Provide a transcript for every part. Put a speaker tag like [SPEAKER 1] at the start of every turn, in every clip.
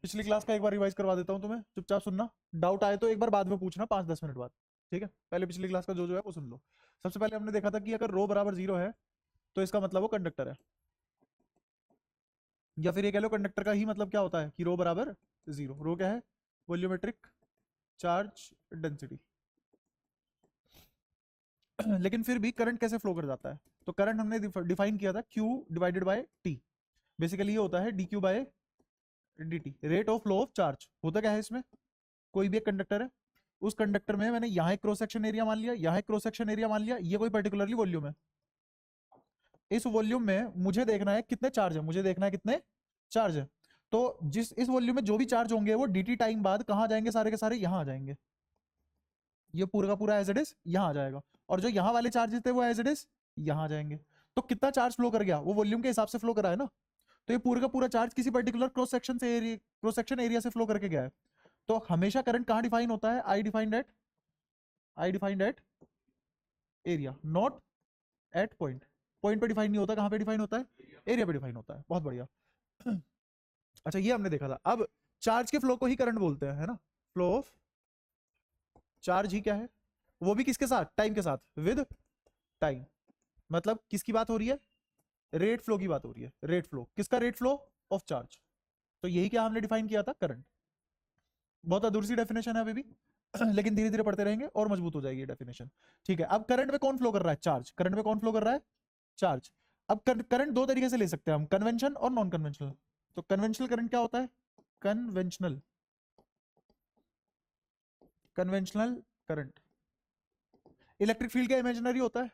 [SPEAKER 1] पिछली क्लास का एक बार रिवाइज करवा देता हूँ तुम्हें, चुपचाप सुनना। डाउट आए तो एक बार बाद में पूछना, 5-10 मिनट बाद। ठीक है, पहले पिछली क्लास का जो जो है वो सुन लो। सबसे पहले हमने देखा था कि अगर रो बराबर 0 है तो इसका मतलब वो कंडक्टर है, या फिर ये कह लो कंडक्टर का ही मतलब क्या होता है कि रो बराबर 0। रो क्या है? Volumetric charge density. लेकिन फिर भी करंट कैसे फ्लो कर जाता है? तो करंट हमने डिफाइन किया था Q divided by T। Basically ये होता है dQ by dt, rate of flow of charge. होता क्या है इसमें? कोई भी एक कंडक्टर है, उस कंडक्टर में मैंने यहाँ एक क्रॉस सेक्शन एरिया मान लिया, यहाँ एक क्रॉस सेक्शन एरिया मान लिया, ये कोई पर्टिकुलरली वॉल्यूम है। इस वॉल्यूम में मुझे देखना है कितने चार्ज है, मुझे देखना है कितने चार्ज है। तो जिस इस वॉल्यूम में जो भी चार्ज होंगे वो dt टाइम बाद कहाँ जाएंगे? सारे के सारे यहाँ आ जाएंगे। ये पूरा का पूरा एज इट इज यहाँ आ जाएगा, और जो यहाँ वाले चार्जेस थे वो एज इट इज यहाँ आ जाएंगे। तो कितना चार्ज फ्लो कर गया? वो वॉल्यूम के हिसाब से फ्लो करा है ना। तो ये पूरा का पूरा चार्ज किसी पर्टिकुलर क्रॉस सेक्शन एरिया से फ्लो करके गया है। तो हमेशा करंट कहाँ डिफाइन होता है? I defined at area, not at point. Point पे डिफाइन नहीं होता, कहाँ पे डिफाइन होता है? एरिया पे डिफाइन होता है। बहुत बढ़िया। अच्छा, ये हमने देखा था। अब चार्ज के फ्लो को ही करंट बोलते हैं, है ना। फ्लो ऑफ चार्ज ही क्या है? वो भी किसके साथ? टाइम के साथ, विद टाइम। मतलब किसकी बात हो रही है? रेट फ्लो की बात हो रही है। रेट फ्लो किसका? Rate flow of charge. तो यही क्या हमने डिफाइन किया था? करंट। बहुत अधूरी सी डेफिनेशन है अभी भी, लेकिन धीरे धीरे पढ़ते रहेंगे और मजबूत हो जाएगी डेफिनेशन। ठीक है, अब करंट में कौन फ्लो कर रहा है? चार्ज। करंट में कौन फ्लो कर रहा है? चार्ज। अब करंट दो तरीके से ले सकते हैं हम, कन्वेंशन और नॉन कन्वेंशनल। तो कन्वेंशनल करंट क्या होता है? Conventional conventional current electric field का इमेजिनरी होता है।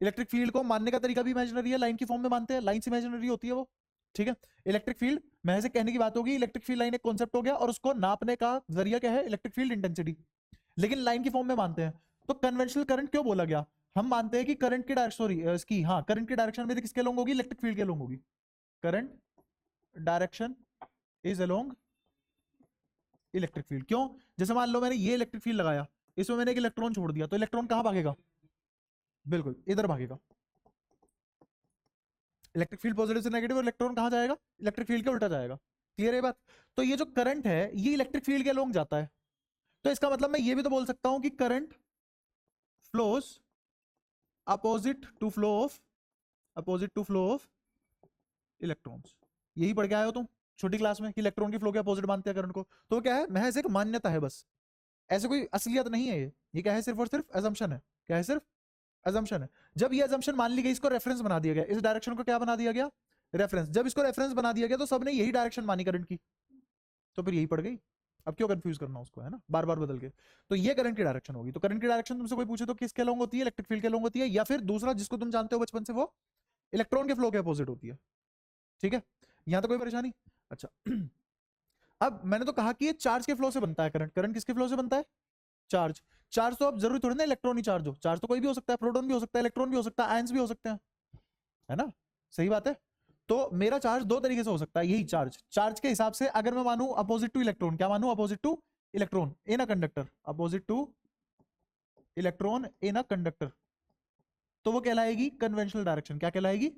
[SPEAKER 1] इलेक्ट्रिक फील्ड को मानने का तरीका भी इमेजिनरी है, लाइन की फॉर्म में मानते हैं, लाइन से इमेजिनरी होती है वो। ठीक है, इलेक्ट्रिक फील्ड महज एक कहने की बात होगी, इलेक्ट्रिक फील्ड लाइन एक कॉन्सेप्ट हो गया, और उसको नापने का जरिया क्या है? Electric field intensity. लेकिन लाइन की फॉर्म में मानते हैं। तो कन्वेंशनल करंट क्यों बोला गया? हम मानते हैं कि करंट की डायरेक्शन, सॉरी इसकी, हाँ, करंट की डायरेक्शन में किसके अलोंग होगी? इलेक्ट्रिक फील्ड के अलोंग होगी। Current direction is along electric field. क्यों? जैसे मान लो मैंने ये इलेक्ट्रिक फील्ड लगाया, इसमें मैंने एक इलेक्ट्रॉन छोड़ दिया, तो इलेक्ट्रॉन कहां भागेगा? बिल्कुल इधर भागेगा। इलेक्ट्रिक फील्ड पॉजिटिव से नेगेटिव, और इलेक्ट्रॉन कहां जाएगा? इलेक्ट्रिक फील्ड के उल्टा जाएगा। क्लियर है बात? तो ये जो करंट है ये इलेक्ट्रिक फील्ड के अलोंग जाता है। तो इसका मतलब मैं ये भी तो बोल सकता हूं कि current flows opposite to flow of electrons. यही पढ़ के आए हो तुम छोटी क्लास में कि इलेक्ट्रॉन की फ्लो के अपोजिट मानते हैं करंट को। तो क्या है? महज एक मान्यता है बस, ऐसे कोई असलियत नहीं है। ये क्या है? सिर्फ और सिर्फ अजम्पशन है। क्या है? सिर्फ अजम्पशन है। जब ये अजम्पशन मान ली गई, इसको रेफरेंस बना दिया गया, इस डायरेक्शन को क्या बना दिया गया? रेफरेंस। जब इसको रेफरेंस बना दिया गया तो सबने यही डायरेक्शन मानी करंट की, तो फिर यही पड़ गई। अब क्यों कंफ्यूज करना उसको, है ना, बार बार बदल के। तो ये करंट की डायरेक्शन होगी। तो करंट की डायरेक्शन तुमसे कोई पूछे तो किसके अलोंग होती है? इलेक्ट्रिक फील्ड के अलोंग होती है, या फिर दूसरा जिसको तुम जानते हो बचपन से, वो इलेक्ट्रॉन के फ्लो के अपोजिट होती है। ठीक है, यहां तो कोई परेशानी? अच्छा, अब मैंने तो कहा कि ये चार्ज के फ्लो से बनता है करंट। करंट किसके फ्लो से बनता है? चार्ज। चार्ज तो अब जरूरी थोड़ी ना इलेक्ट्रॉन ही चार्ज हो, चार्ज तो कोई भी हो सकता है, प्रोटॉन भी हो सकता है, इलेक्ट्रॉन भी हो सकता है, आयंस भी हो सकते हैं, है ना। सही बात है। तो मेरा चार्ज दो तरीके से हो सकता है, यही चार्ज। चार्ज के हिसाब से अगर मैं मानूं अपोजिट टू इलेक्ट्रॉन, क्या मानूं? Opposite to electron in a conductor, opposite to electron in a conductor, तो वो कहलाएगी कन्वेंशनल डायरेक्शन। क्या कहलाएगी?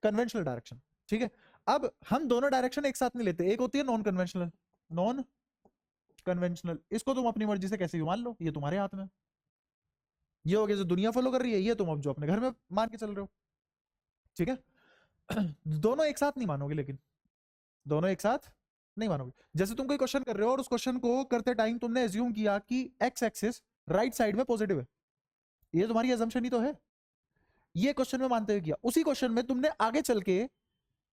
[SPEAKER 1] Conventional direction. ठीक है, अब हम दोनों डायरेक्शन एक साथ नहीं लेते, एक होती है नॉन कन्वेंशनल। नॉन कन्वेंशनल, इसको तुम अपनी मर्जी से कैसे भी मान लो, ये तुम्हारे हाथ में। ये हो गया जो दुनिया फॉलो कर रही है, ये तुम अब जो अपने घर में मान के चल रहे हो। ठीक है, दोनों एक साथ नहीं मानोगे, लेकिन दोनों एक साथ नहीं मानोगे। जैसे तुम कोई क्वेश्चन कर रहे हो और उस क्वेश्चन को करते टाइम तुमने एज्यूम किया कि एक्स एक्सिस राइट साइड में पॉजिटिव है, ये तुम्हारी अजम्पशन ही तो है। ये क्वेश्चन में मानते हुए किया, उसी क्वेश्चन में तुमने आगे चल के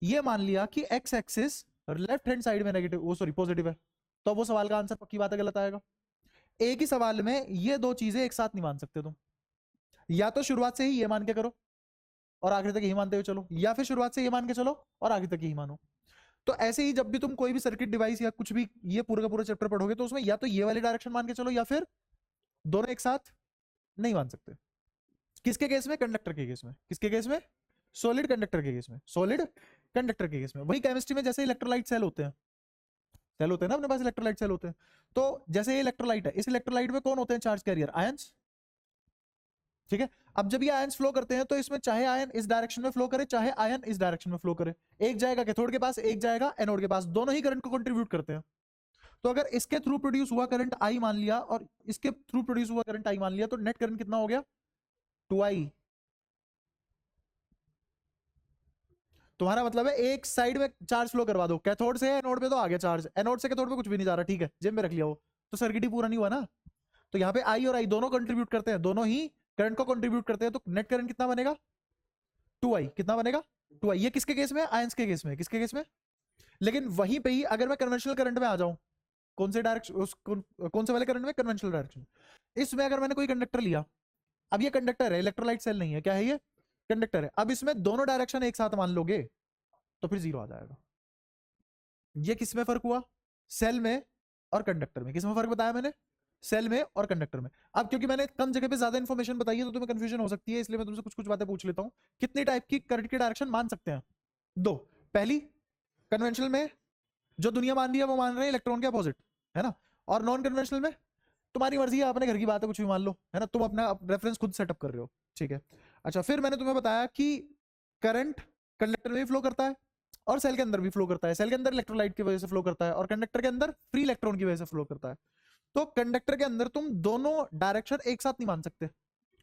[SPEAKER 1] ये मान लिया कि x axis left hand side में नेगेटिव, वो सॉरी पॉजिटिव है, तो वो सवाल का आंसर पक्की बात है गलत आएगा। एक ही सवाल में ये दो चीजें एक साथ नहीं मान सकते तुम। या तो शुरुआत से ही ये मान के करो और आखिर तक यही मानते हुए चलो, या फिर शुरुआत से ये मान के चलो और आखिर तक यही मानो। तो ऐसे ही जब भी तुम कोई भी सर्किट डिवाइस या कुछ भी ये पूरा का पूरा चैप्टर पढ़ोगे तो उसमें या तो ये वाली डायरेक्शन मान के चलो, या फिर दोनों एक साथ नहीं मान सकते। किसके केस में? कंडक्टर के केस में। किसके केस में? सॉलिड कंडक्टर के केस में। सॉलिड कंडक्टर के केस में। वही केमिस्ट्री में जैसे इलेक्ट्रोलाइट सेल होते हैं, सेल होते हैं ना अपने पास, इलेक्ट्रोलाइट सेल होते हैं। तो जैसे ये इलेक्ट्रोलाइट है, इस इलेक्ट्रोलाइट में कौन होते हैं चार्ज कैरियर? आयंस। ठीक है। अब जब ये आयन्स फ्लो करते हैं तो इसमें चाहे आयन इस डायरेक्शन में फ्लो करे चाहे आयन इस डायरेक्शन में फ्लो करे, एक जाएगा कैथोड के पास एक जाएगा एनोड के पास, दोनों ही करंट को कंट्रीब्यूट करते हैं। तो अगर इसके थ्रू प्रोड्यूस हुआ करंट आई मान लिया और इसके थ्रू प्रोड्यूस हुआ करंट आई मान लिया, तो नेट करंट कितना हो गया 2i। तुम्हारा मतलब है एक साइड में चार्ज फ्लो करवा दो, कैथोड से एनोड पे तो आ गया चार्ज, एनोड से कैथोड पे कुछ भी नहीं जा रहा, ठीक है, जेब में रख लिया वो, तो सर्किट ही पूरा नहीं हुआ ना। तो यहाँ पे आई और आई दोनों कंट्रीब्यूट करते हैं, दोनों ही करंट को कंट्रीब्यूट करते हैं, तो नेट करंट कितना बनेगा 2i। कितना बनेगा 2i। ये किसके केस में, आयंस के केस में, किसके केस में। लेकिन वहीं पे ही अगर मैं कन्वेंशनल करंट में आ जाऊं, कौन से डायरेक्शन कौन से वाले करंट में, कन्वेंशनल डायरेक्शन, इसमें अगर मैंने कोई कंडक्टर लिया, अब ये कंडक्टर है, इलेक्ट्रोलाइट सेल नहीं है, क्या है ये कंडक्टर है, अब इसमें दोनों डायरेक्शन एक साथ मान लोगे तो फिर जीरो आ जाएगा। ये किस में फर्क हुआ, सेल में और कंडक्टर में। किस में फर्क बताया मैंने, सेल में और कंडक्टर में। अब क्योंकि मैंने कम जगह पे ज्यादा इंफॉर्मेशन बताई है तो तुम्हें कंफ्यूजन हो सकती है, इसलिए मैं तुमसे कुछ कुछ बातें पूछ लेता हूं। कितनी टाइप की करंट की डायरेक्शन मान सकते हैं, दो। पहली, कन्वेंशनल में जो दुनिया मान रही है वो मान रहे हैं इलेक्ट्रॉन के अपोजिट, है ना। और नॉन कन्वेंशनल में तुम्हारी मर्जी है, अपने घर की बात है, कुछ भी मान लो, है ना, तुम अपना रेफरेंस खुद सेटअप कर रहे हो, ठीक है। अच्छा, फिर मैंने तुम्हें बताया कि करंट कंडक्टर में भी फ्लो करता है और सेल के अंदर भी फ्लो करता है, सेल के अंदर इलेक्ट्रोलाइट की वजह से फ्लो करता है और कंडक्टर के अंदर फ्री इलेक्ट्रॉन की वजह से फ्लो करता है। तो कंडक्टर के अंदर तुम दोनों डायरेक्शन एक साथ नहीं मान सकते,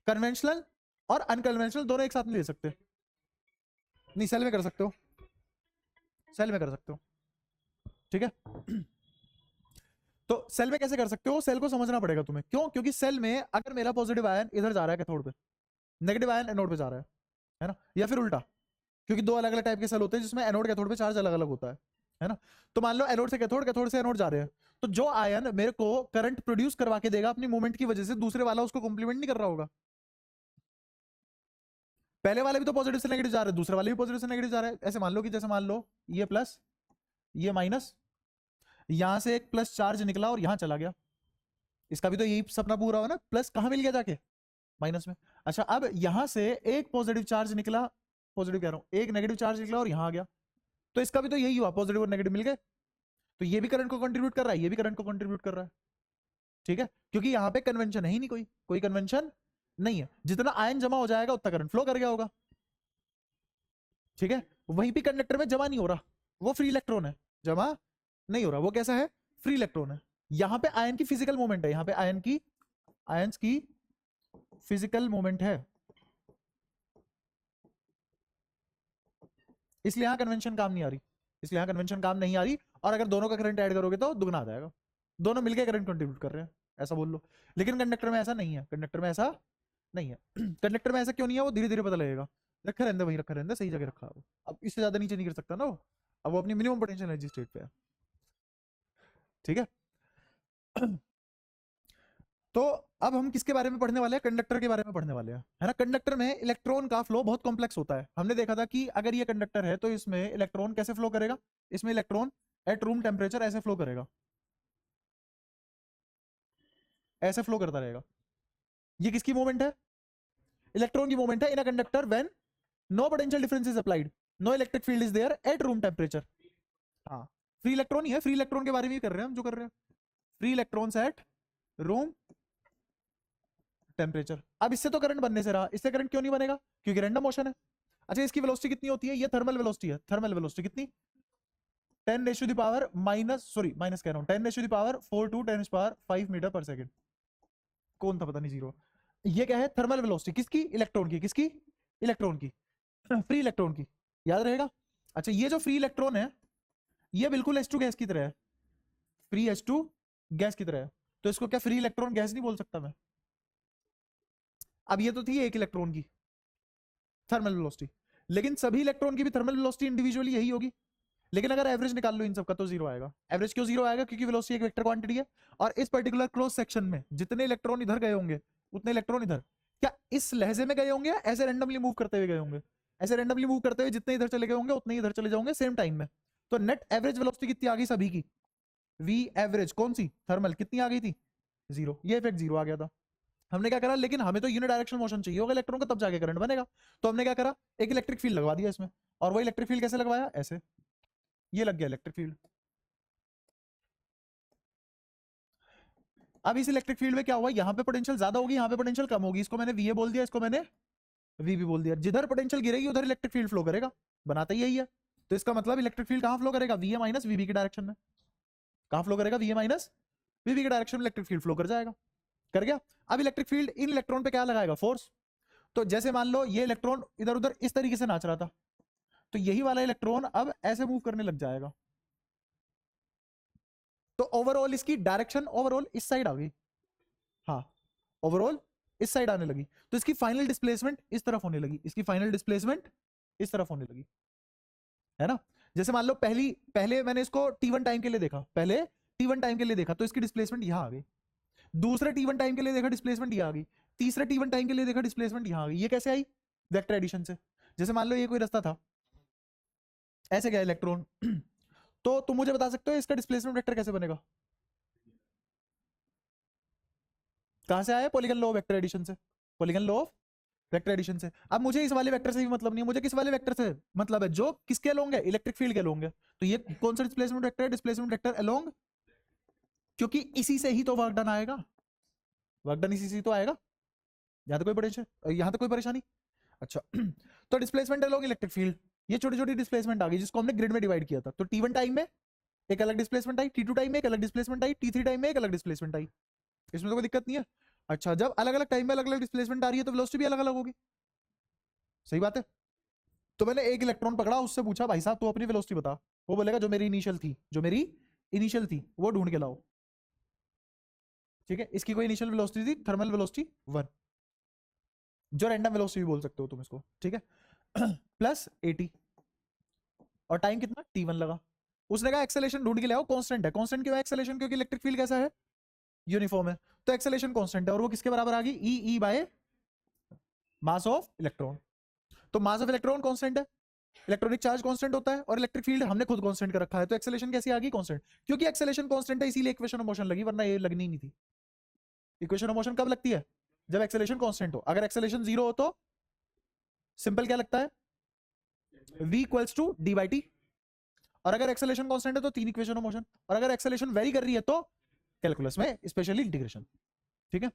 [SPEAKER 1] कन्वेंशनल और अनकन्वेंशनल दोनों एक साथ नहीं ले सकते। नहीं, सेल में कर सकते हो, सेल में कर सकते हो, ठीक है। तो सेल में कैसे कर सकते हो, सेल को समझना पड़ेगा तुम्हें, क्यों, क्योंकि सेल में अगर मेरा पॉजिटिव आयन इधर जा रहा है कैथोड पे, नेगेटिव आयन एनोड पे जा रहा है ना, या फिर उल्टा, क्योंकि दो अलग अलग टाइप के सेल होते हैं जिसमें एनोड कैथोड पे चार्ज अलग अलग होता है ना। तो मान लो एनोड से कैथोड, कैथोड से एनोड जा रहे हैं, तो जो आयन मेरे को करंट प्रोड्यूस करवा के देगा अपनी मूवमेंट की वजह से, दूसरे वाला उसको कॉम्प्लीमेंट नहीं कर रहा होगा। पहले वाले भी तो पॉजिटिव से नेगेटिव जा रहे हैं, दूसरे वाले भी पॉजिटिव से नेगेटिव जा रहे हैं। ऐसे मान लो कि जैसे मान लो ये प्लस ये माइनस, यहां से एक प्लस चार्ज निकला और यहां चला गया, इसका भी तो यही सपना पूरा हुआ ना, प्लस कहां मिल गया जाके, माइनस में। अच्छा, अब यहां से एक पॉजिटिव चार्ज निकला, पॉजिटिव कह रहा हूं, एक नेगेटिव चार्ज निकला और यहां आ गया, तो इसका भी तो यही हुआ, पॉजिटिव और नेगेटिव मिल गए, तो ये भी करंट को कंट्रीब्यूट कर रहा है, ये भी करंट को कंट्रीब्यूट कर रहा है, ठीक है। क्योंकि यहाँ पे कन्वेंशन है ही नहीं, कोई कन्वेंशन नहीं है, जितना आयन जमा हो जाएगा उतना करंट फ्लो कर गया होगा, ठीक है। वहीं पे कंडक्टर में जमा नहीं हो रहा, वो फ्री इलेक्ट्रॉन है, जमा नहीं हो रहा, वो कैसा है, फ्री इलेक्ट्रॉन है। यहाँ पे आयन की फिजिकल मूवमेंट है, यहाँ पे आयंस की फिजिकल मूवमेंट है, इसलिए यहां कन्वेंशन काम नहीं आ रही, इसलिए यहां कन्वेंशन काम नहीं आ रही। और अगर दोनों का करंट ऐड करोगे तो दुगना आ जाएगा, दोनों मिलकर करंट कंट्रीब्यूट कर रहे हैं, ऐसा बोल लो। लेकिन कंडक्टर में ऐसा नहीं है, कंडक्टर में ऐसा नहीं है। कंडक्टर में ऐसा क्यों नहीं है, वो धीरे धीरे पता लगेगा। रखा रहने, वहीं रखा रहने, सही जगह रखा है वो, अब इससे ज्यादा नीचे नहीं कर सकता ना वो, अब वो अपनी मिनिमम पोटेंशियल एनर्जी स्टेट पे है, ठीक है। तो अब हम किसके बारे में पढ़ने वाले हैं, कंडक्टर के बारे में पढ़ने वाले हैं, है ना। कंडक्टर में इलेक्ट्रॉन का फ्लो बहुत कॉम्प्लेक्स होता है। हमने देखा था कि अगर ये कंडक्टर है तो इसमें इलेक्ट्रॉन कैसे फ्लो करेगा, इसमें इलेक्ट्रॉन एट रूम टेम्परेचर ऐसे फ्लो करेगा, ऐसे फ्लो करता रहेगा। ये किसकी मूवमेंट है, इलेक्ट्रॉन की मूवमेंट है in a conductor when no potential difference is applied, no electric field is there at room temperature. हाँ, फ्री इलेक्ट्रॉन ही है, फ्री इलेक्ट्रॉन के बारे में ही कर रहे हैं हम, जो कर रहे हैं free electrons eight room temperature. अब इससे तो करंट बनने से रहा, इससे करंट क्यों नहीं बनेगा, क्योंकि रैंडम मोशन है। अच्छा, इसकी वेलोसिटी कितनी होती है, ये थर्मल वेलोसिटी है, थर्मल वेलोसिटी कितनी 10 ratio the power minus, sorry minus कह रहा हूं, 10 ratio the power 4 to 10 power 5 metre per second, कौन था पता नहीं, जीरो। ये क्या है, थर्मल वेलोसिटी, किसकी, इलेक्ट्रॉन की, किसकी, इलेक्ट्रॉन की, फ्री इलेक्ट्रॉन की, याद रहेगा। अच्छा, ये जो फ्री इलेक्ट्रॉन है ये बिल्कुल H2 गैस की तरह है, फ्री H2 गैस की तरह है, तो इसको क्या फ्री इलेक्ट्रॉन गैस नहीं बोल सकता मैं। अब ये तो थी एक इलेक्ट्रॉन की थर्मल वेलोसिटी, लेकिन सभी इलेक्ट्रॉन की भी थर्मल वेलोसिटी इंडिविजुअली यही होगी, लेकिन अगर एवरेज निकाल लो इन सब का तो जीरो आएगा। एवरेज क्यों जीरो आएगा, क्योंकि वेलोसिटी एक वेक्टर क्वांटिटी है, और इस पर्टिकुलर क्लोज सेक्शन में जितने इलेक्ट्रॉन इधर गए होंगे उतने इलेक्ट्रॉन इधर, क्या इस लहजे में गए होंगे या ऐसे रैंडमली मूव करते हुए गए होंगे, ऐसे रैंडमली मूव करते हुए जितने इधर चले गए होंगे उतने इधर चले जाओगे सेम टाइम में। तो नेट एवरेज वेलोसिटी कितनी आ गई सभी की, वी एवरेज, कौन सी, थर्मल, कितनी आ गई थी, जीरो। ये इफेक्ट जीरो आ गया था। हमने क्या करा, लेकिन हमें तो यूनिडायरेक्शनल मोशन चाहिए होगा इलेक्ट्रॉन का, तब जाके करंट बनेगा, तो हमने क्या करा, एक इलेक्ट्रिक फील्ड लगवा दिया इसमें, और वो इलेक्ट्रिक फील्ड कैसे लगवाया, ऐसे, ये लग गया इलेक्ट्रिक फील्ड। अब इस इलेक्ट्रिक फील्ड में क्या हुआ, यहाँ पे पोटेंशियल ज्यादा होगी, यहाँ पे पोटेंशियल कम होगी। इसको मैंने VA बोल दिया, इसको मैंने VB बोल दिया। जिधर पोटेंशियल गिरेगी उधर इलेक्ट्रिक फील्ड फ्लो करेगा, बनाता यही है। तो इसका मतलब इलेक्ट्रिक फील्ड कहाँ फ्लो करेगा, VA माइनस VB की डायरेक्शन में। कहाँ फ्लो करेगा, VA माइनस VB की डायरेक्शन में इलेक्ट्रिक फील्ड फ्लो कर जाएगा। कर गया। अब इलेक्ट्रिक फील्ड इन इलेक्ट्रॉन पे क्या लगाएगा, फोर्स। तो जैसे मान लो ये इलेक्ट्रॉन इधर उधर इस तरीके से नाच रहा था, तो यही वाला इलेक्ट्रॉन अब ऐसे मूव करने लग जाएगा। तो ओवरऑल इसकी डायरेक्शन ओवरऑल इस साइड आ गई, हाँ ओवरऑल इस साइड आने लगी। तो इसकी फाइनल डिस्प्लेसमेंट इस तरफ होने लगी, इसकी फाइनल डिस्प्लेसमेंट इस तरफ होने लगी, है ना। जैसे मान लो पहले मैंने इसको T1 टाइम के लिए देखा, पहले T1 टाइम के लिए देखा तो इसकी डिस्प्लेसमेंट यहां आ गई। दूसरे T1 टाइम के लिए देखा, डिस्प्लेसमेंट यहां आ गई। तीसरे T1 टाइम के लिए देखा, डिस्प्लेसमेंट यहां आ गई। ये कैसे आई, वेक्टर एडिशन से। जैसे मान लो ये कोई रास्ता था, ऐसे गया इलेक्ट्रॉन तो तुम मुझे बता सकते हो इसका डिस्प्लेसमेंट वेक्टर कैसे बनेगा, कहां से आया, polygon law of vector addition से, polygon law of vector addition से। अब मुझे इस वाले वेक्टर से भी मतलब नहीं है, मुझे किस वाले वेक्टर से मतलब है, जो किसके अलोंग है, इलेक्ट्रिक फील्ड के अलोंग है। तो ये कौन सा डिस्प्लेसमेंट वेक्टर है, डिस्प्लेसमेंट वेक्टर अलोंग, क्योंकि इसी से ही तो वर्क डन आएगा, वर्क डन इसी से तो आएगा। यहाँ तो कोई परेशानी, यहाँ तो कोई परेशानी। अच्छा तो डिस्प्लेसमेंट अलोंग इलेक्ट्रिक फील्ड, ये छोटी छोटी डिस्प्लेसमेंट आ गई जिसको हमने ग्रिड में डिवाइड किया था। तो T1 टाइम में एक अलग डिस्प्लेसमेंट आई, T2 टाइम में एक अलग डिस्प्लेसमेंट आई, T3 टाइम में एक अलग डिस्प्लेसमेंट आई। इसमें तो कोई दिक्कत नहीं है। अच्छा जब अलग अलग टाइम में अलग अलग डिस्प्लेसमेंट आ रही है तो वेलोसिटी भी अलग अलग होगी, सही बात है। तो मैंने एक इलेक्ट्रॉन पकड़ा, उससे पूछा भाई साहब तू अपनी वेलोसिटी बता, वो बोलेगा जो मेरी इनिशियल थी, जो मेरी इनिशियल थी वो ढूंढ के लाओ। ठीक है, इसकी कोई इनिशियल वेलोसिटी थी, थर्मल वेलोसिटी 1, जो रैंडम वेलोसिटी भी बोल सकते हो तुम इसको, ठीक है प्लस 80 और टाइम कितना T1 लगा। उसने कहा एक्सेलेरेशन ढूंढ के ले आओ, कांस्टेंट है। कांस्टेंट क्यों है एक्सेलेरेशन, क्योंकि इलेक्ट्रिक फील्ड कैसा है, यूनिफॉर्म है। तो एक्सेलेरेशन कांस्टेंट है और वो किसके बराबर आ गई, E by mass of electron. तो मास ऑफ इलेक्ट्रॉन कांस्टेंट है, इलेक्ट्रॉनिक चार्ज कांस्टेंट होता है और इलेक्ट्रिक फील्ड हमने खुद कांस्टेंट कर रखा है। तो एक्सेलेरेशन कैसी आ गई, कांस्टेंट। क्योंकि एक्सेलेरेशन कांस्टेंट है इसीलिए इक्वेशन ऑफ मोशन लगी, वरना ये लगनी नहीं थी। इक्वेशन ऑफ मोशन कब लगती है, जब एक्सेलेरेशन कांस्टेंट हो। अगर एक्सेलेरेशन 0 हो तो सिंपल क्या लगता है, v equals to D by T. और अगर एक्सेलेरेशन कांस्टेंट है तो 3 इक्वेशन ऑफ मोशन। और अगर एक्सेलेरेशन वेरी कर रही है तो कैलकुलस में स्पेशली इंटीग्रेशन, ठीक है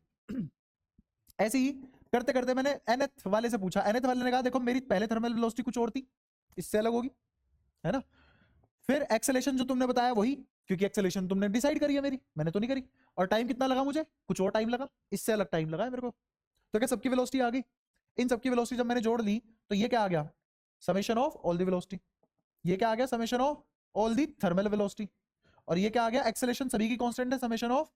[SPEAKER 1] ऐसे ही करते करते मैंने nth वाले से पूछा, nth वाले ने कहा देखो मेरी पहले थर्मल वेलोसिटी कुछ और थी, इससे अलग होगी, है ना। फिर एक्सेलेरेशन जो तुमने बताया वही, क्योंकि एक्सेलेरेशन तुमने डिसाइड करी है मेरी, मैंने तो नहीं करी। और टाइम कितना लगा मुझे, कुछ और टाइम लगा, इससे अलग टाइम लगा है मेरे को। तो क्या सबकी वेलोसिटी आ गई। इन सबकी वेलोसिटी जब मैंने जोड़ ली तो ये क्या आ गया, summation of all the velocity. ये क्या आ गया, summation of all the thermal velocity. और ये क्या आ गया, एक्सेलेरेशन सभी की कांस्टेंट है, समेशन ऑफ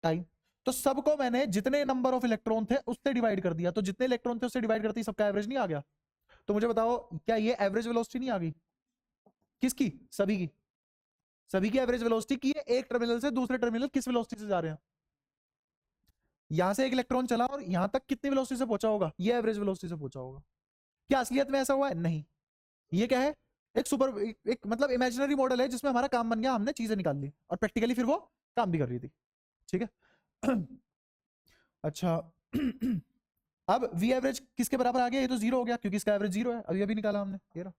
[SPEAKER 1] टाइम। तो सबको मैंने जितने नंबर ऑफ इलेक्ट्रॉन थे उससे डिवाइड कर दिया। तो जितने इलेक्ट्रॉन थे उससे डिवाइड करते ही सबका एवरेज नहीं आ गया। तो मुझे बताओ क्या ये एवरेज वेलोसिटी नहीं आ गई, किसकी, सभी की। सभी की एवरेज वेलोसिटी की है, एक टर्मिनल से दूसरे टर्मिनल किस वेलोसिटी से जा रहे हैं। यहां से एक इलेक्ट्रॉन चला और यहां तक कितनी वेलोसिटी से पहुंचा होगा, ये एवरेज वेलोसिटी से पहुंचा होगा। क्या असलियत में ऐसा हुआ है, नहीं। ये क्या है, एक सुपर एक मतलब इमेजिनरी मॉडल है जिसमें हमारा काम बन गया, हमने चीजें निकाल ली और प्रैक्टिकली फिर वो काम भी कर रही थी, ठीक है अच्छा अब वी एवरेज किसके बराबर आ गया, ये तो 0 हो गया क्योंकि इसका एवरेज 0 है, अभी अभी निकाला हमने, ये रहा,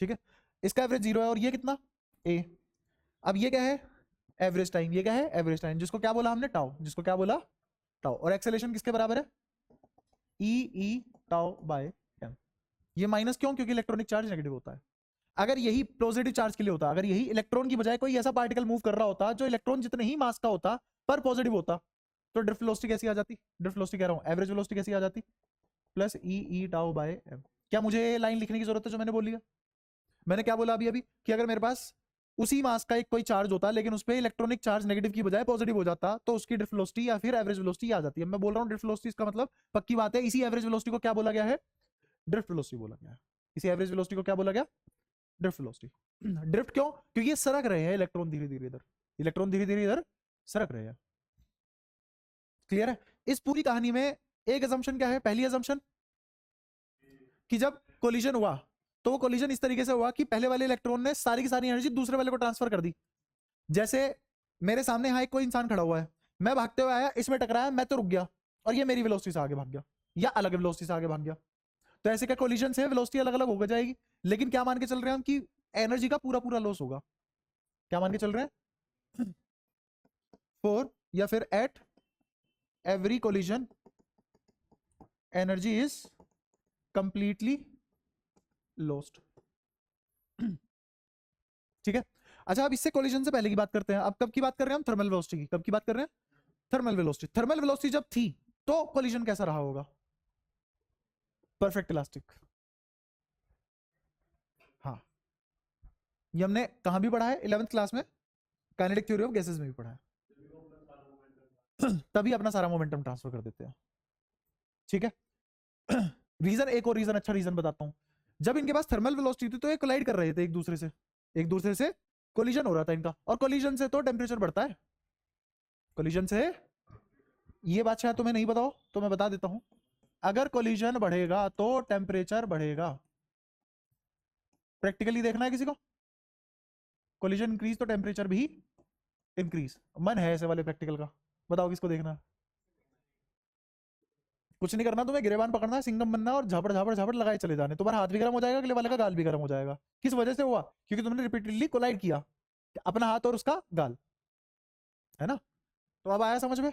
[SPEAKER 1] ठीक है। इसका एवरेज 0 है और ये कितना a। अब ये क्या है, एवरेज टाइम। ये क्या है, एवरेज टाइम, जिसको क्या बोला हमने, टाउ, जिसको क्या बोला, टाउ। और एक्सेलेरेशन किसके बराबर है, ई टाउ बाय m। ये माइनस क्यों, क्योंकि इलेक्ट्रॉनिक चार्ज नेगेटिव होता है। अगर यही पॉजिटिव चार्ज के लिए होता, अगर यही इलेक्ट्रॉन की बजाय कोई ऐसा पार्टिकल मूव कर रहा होता जो इलेक्ट्रॉन जितने ही मास का होता पर पॉजिटिव होता, तो ड्रिफ्ट वेलोसिटी कैसी आ जाती, ड्रिफ्ट वेलोसिटी कह रहा हूं, एवरेज वेलोसिटी कैसी आ जाती, plus E tau by m। क्या मुझे लाइन लिखने की जरूरत है जो मैंने बोल लिया। मैंने क्या बोला अभी अभी कि अगर मेरे पास उसी मास का एक कोई चार्ज होता लेकिन उस पर इलेक्ट्रॉनिक चार्ज नेगेटिव की बजाय पॉजिटिव हो जाता तो उसकी ड्रिफ्ट वेलोसिटी या फिर एवरेज वेलोसिटी आ जाती है। मैं बोल रहा हूँ ड्रिफ्ट वेलोसिटी, इसका मतलब पक्की बात है, इसी एवरेज वेलोसिटी को क्या बोला गया है, ड्रिफ्ट वेलोसिटी बोला गया है। इसी एवरेज वेलोसिटी को क्या बोला गया, ड्रिफ्ट वेलोसिटी। ड्रिफ्ट क्यों, क्योंकि ये सरक रहे हैं इलेक्ट्रॉन धीरे धीरे इधर, इलेक्ट्रॉन धीरे धीरे इधर सरक रहे हैं। क्लियर है। इस पूरी कहानी में एक असम्पशन क्या है, पहली असम्पशन कि जब कोलिजन हुआ तो वो कोलिजन इस तरीके से हुआ कि पहले वाले इलेक्ट्रॉन ने सारी की सारी एनर्जी दूसरे वाले को ट्रांसफर कर दी। जैसे मेरे सामने यहाँ एक कोई इंसान खड़ा हुआ है, मैं भागते हुए आया, इसमें टकराया, मैं तो रुक गया और ये मेरी वेलोसिटी से आगे भाग गया या अलग वेलोसिटी से आगे भाग गया। तो ऐसे क्या कोलिजन से वेलोसिटी अलग अलग हो जाएगी, लेकिन क्या मान के चल रहे हैं हम कि एनर्जी का पूरा पूरा लॉस होगा। क्या मान के चल रहे हैं फॉर या फिर at every collision energy is completely lost. ठीक है। अच्छा, अब इससे कोलिजन से पहले की बात करते हैं। अब कब की बात कर रहे हैं हम? थर्मल वेलोसिटी की। कब की बात कर रहे हैं? Thermal velocity. थर्मल वेलोसिटी जब थी तो कोलिजन कैसा रहा होगा? Perfect elastic. हाँ, ये हमने कहां भी पढ़ा है? 11th क्लास में काइनेटिक थ्योरी ऑफ गैसेस में भी पढ़ा है। तभी अपना सारा मोमेंटम ट्रांसफर कर देते हैं। ठीक है। रीजन, एक और रीजन, अच्छा रीजन बताता हूं। जब इनके पास थर्मल वेलोसिटी थी तो ये कोलाइड कर रहे थे एक दूसरे से, एक दूसरे से कोलिजन हो रहा था इनका, और कोलिजन से तो टेम्परेचर बढ़ता है। कोलिजन से, ये बात शायद तुम्हें नहीं पता हो तो मैं बता देता हूं, अगर कोलिजन बढ़ेगा तो टेम्परेचर बढ़ेगा। प्रैक्टिकली देखना है किसी को? कोलिजन इंक्रीज तो टेम्परेचर भी इंक्रीज। मन है ऐसे वाले प्रैक्टिकल का? बताओ किसको देखना है? कुछ नहीं करना तुम्हें, गिरेबान पकड़ना है, सिंगम बनना है और झापड़ झापड़ झापड़ लगाए चले जाने। तुम्हारा हाथ भी गर्म हो जाएगा, अगले वाले का गाल भी गर्म हो जाएगा। किस वजह से हुआ? क्योंकि तुमने रिपीटेडली कोलाइड किया, अपना हाथ और उसका गाल, है ना? तो अब आया समझ में?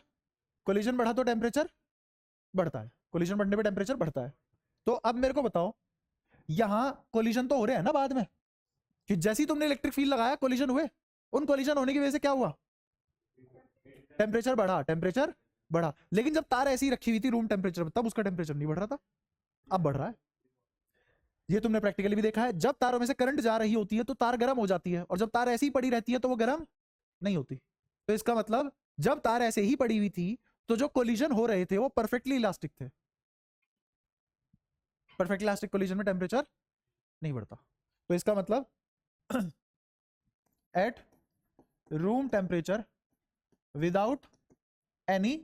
[SPEAKER 1] कोलिजन बढ़ा तो टेम्परेचर बढ़ता है, कोलिजन बढ़ने पे टेम्परेचर बढ़ता है। तो अब मेरे को बताओ, यहां कोलिजन तो हो रहे हैं ना बाद में, कि जैसे ही तुमने इलेक्ट्रिक फील्ड लगाया कोलिजन हुए, उन कोलिजन होने की वजह से क्या हुआ? टेम्परेचर बढ़ा, टेम्परेचर बढ़ा। लेकिन जब तार ऐसी रखी हुई थी रूम टेम्परेचर पर, तब उसका टेम्परेचर नहीं बढ़ रहा था, अब बढ़ रहा है। ये तुमने प्रैक्टिकली भी देखा है, जब तारों में से करंट जा रही होती है तो तार गर्म हो जाती है, और जब तार ऐसी ही पड़ी रहती है तो वो गर्म नहीं होती। तो इसका मतलब जब तार ऐसे ही पड़ी हुई थी तो जो कोलिजन हो रहे थे वो परफेक्टली इलास्टिक थे। परफेक्ट इलास्टिक कोलिजन में टेम्परेचर नहीं बढ़ता। तो इसका मतलब eight room temperature without any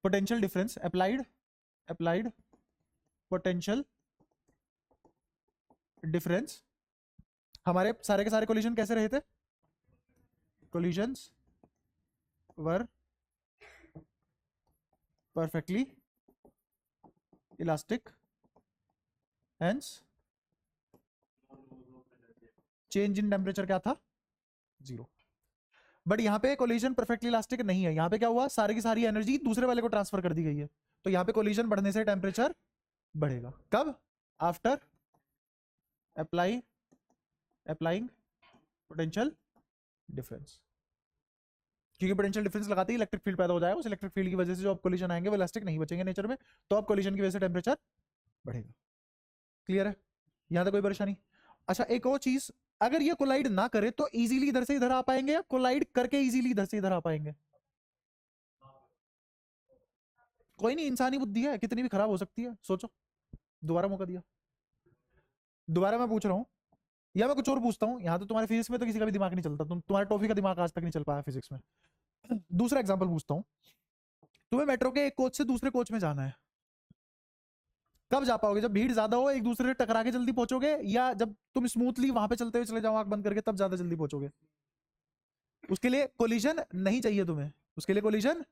[SPEAKER 1] potential difference, applied potential difference, हमारे सारे के सारे कोलिजन कैसे रहे थे? Collisions were perfectly elastic, hence change in temperature क्या था? जीरो। बट यहाँ पे कोलिजन परफेक्टली इलास्टिक नहीं है, यहाँ पे क्या हुआ? सारी की सारी एनर्जी दूसरे वाले को ट्रांसफर कर दी गई है, तो यहाँ पे कोलिजन बढ़ने से टेम्परेचर बढ़ेगा। कब? आफ्टर अप्लाइंग पोटेंशियल डिफरेंस, क्योंकि पोटेंशियल डिफरेंस लगाते ही इलेक्ट्रिक फील्ड पैदा हो जाएगा। उस इलेक्ट्रिक फील्ड की वजह से जो अब कोलिजन आएंगे वो इलास्टिक नहीं बचेंगे नेचर में, तो अब कोलिजन की वजह से टेम्परेचर बढ़ेगा। क्लियर है? यहां तक कोई परेशानी? अच्छा, एक और चीज, अगर ये कोलाइड ना करे तो इजीली इधर से इधर आ पाएंगे, या कोलाइड करके इजीली इधर से इधर आ पाएंगे? कोई नहीं, इंसानी बुद्धि है, कितनी भी खराब हो सकती है, सोचो। दोबारा मौका दिया, दोबारा मैं पूछ रहा हूँ, या मैं कुछ और पूछता हूँ। यहाँ तो तुम्हारे फिजिक्स में तो किसी का भी दिमाग नहीं चलता, तुम्हारे टॉफी का दिमाग आज तक नहीं चल पाया फिजिक्स में। दूसरा एग्जाम्पल पूछता हूँ, तुम्हें मेट्रो के एक कोच से दूसरे कोच में जाना है, कब जा पाओगे? जब भीड़ ज्यादा हो, एक दूसरे से टकरा के जल्दी पहुंचोगे, या जब तुम स्मूथली वहां पे चलते हुए चले जाओ आंख बंद करके, तब ज्यादा जल्दी पहुंचोगे? उसके लिए कोलिजन नहीं चाहिए तुम्हें, उसके लिए कोलिजन,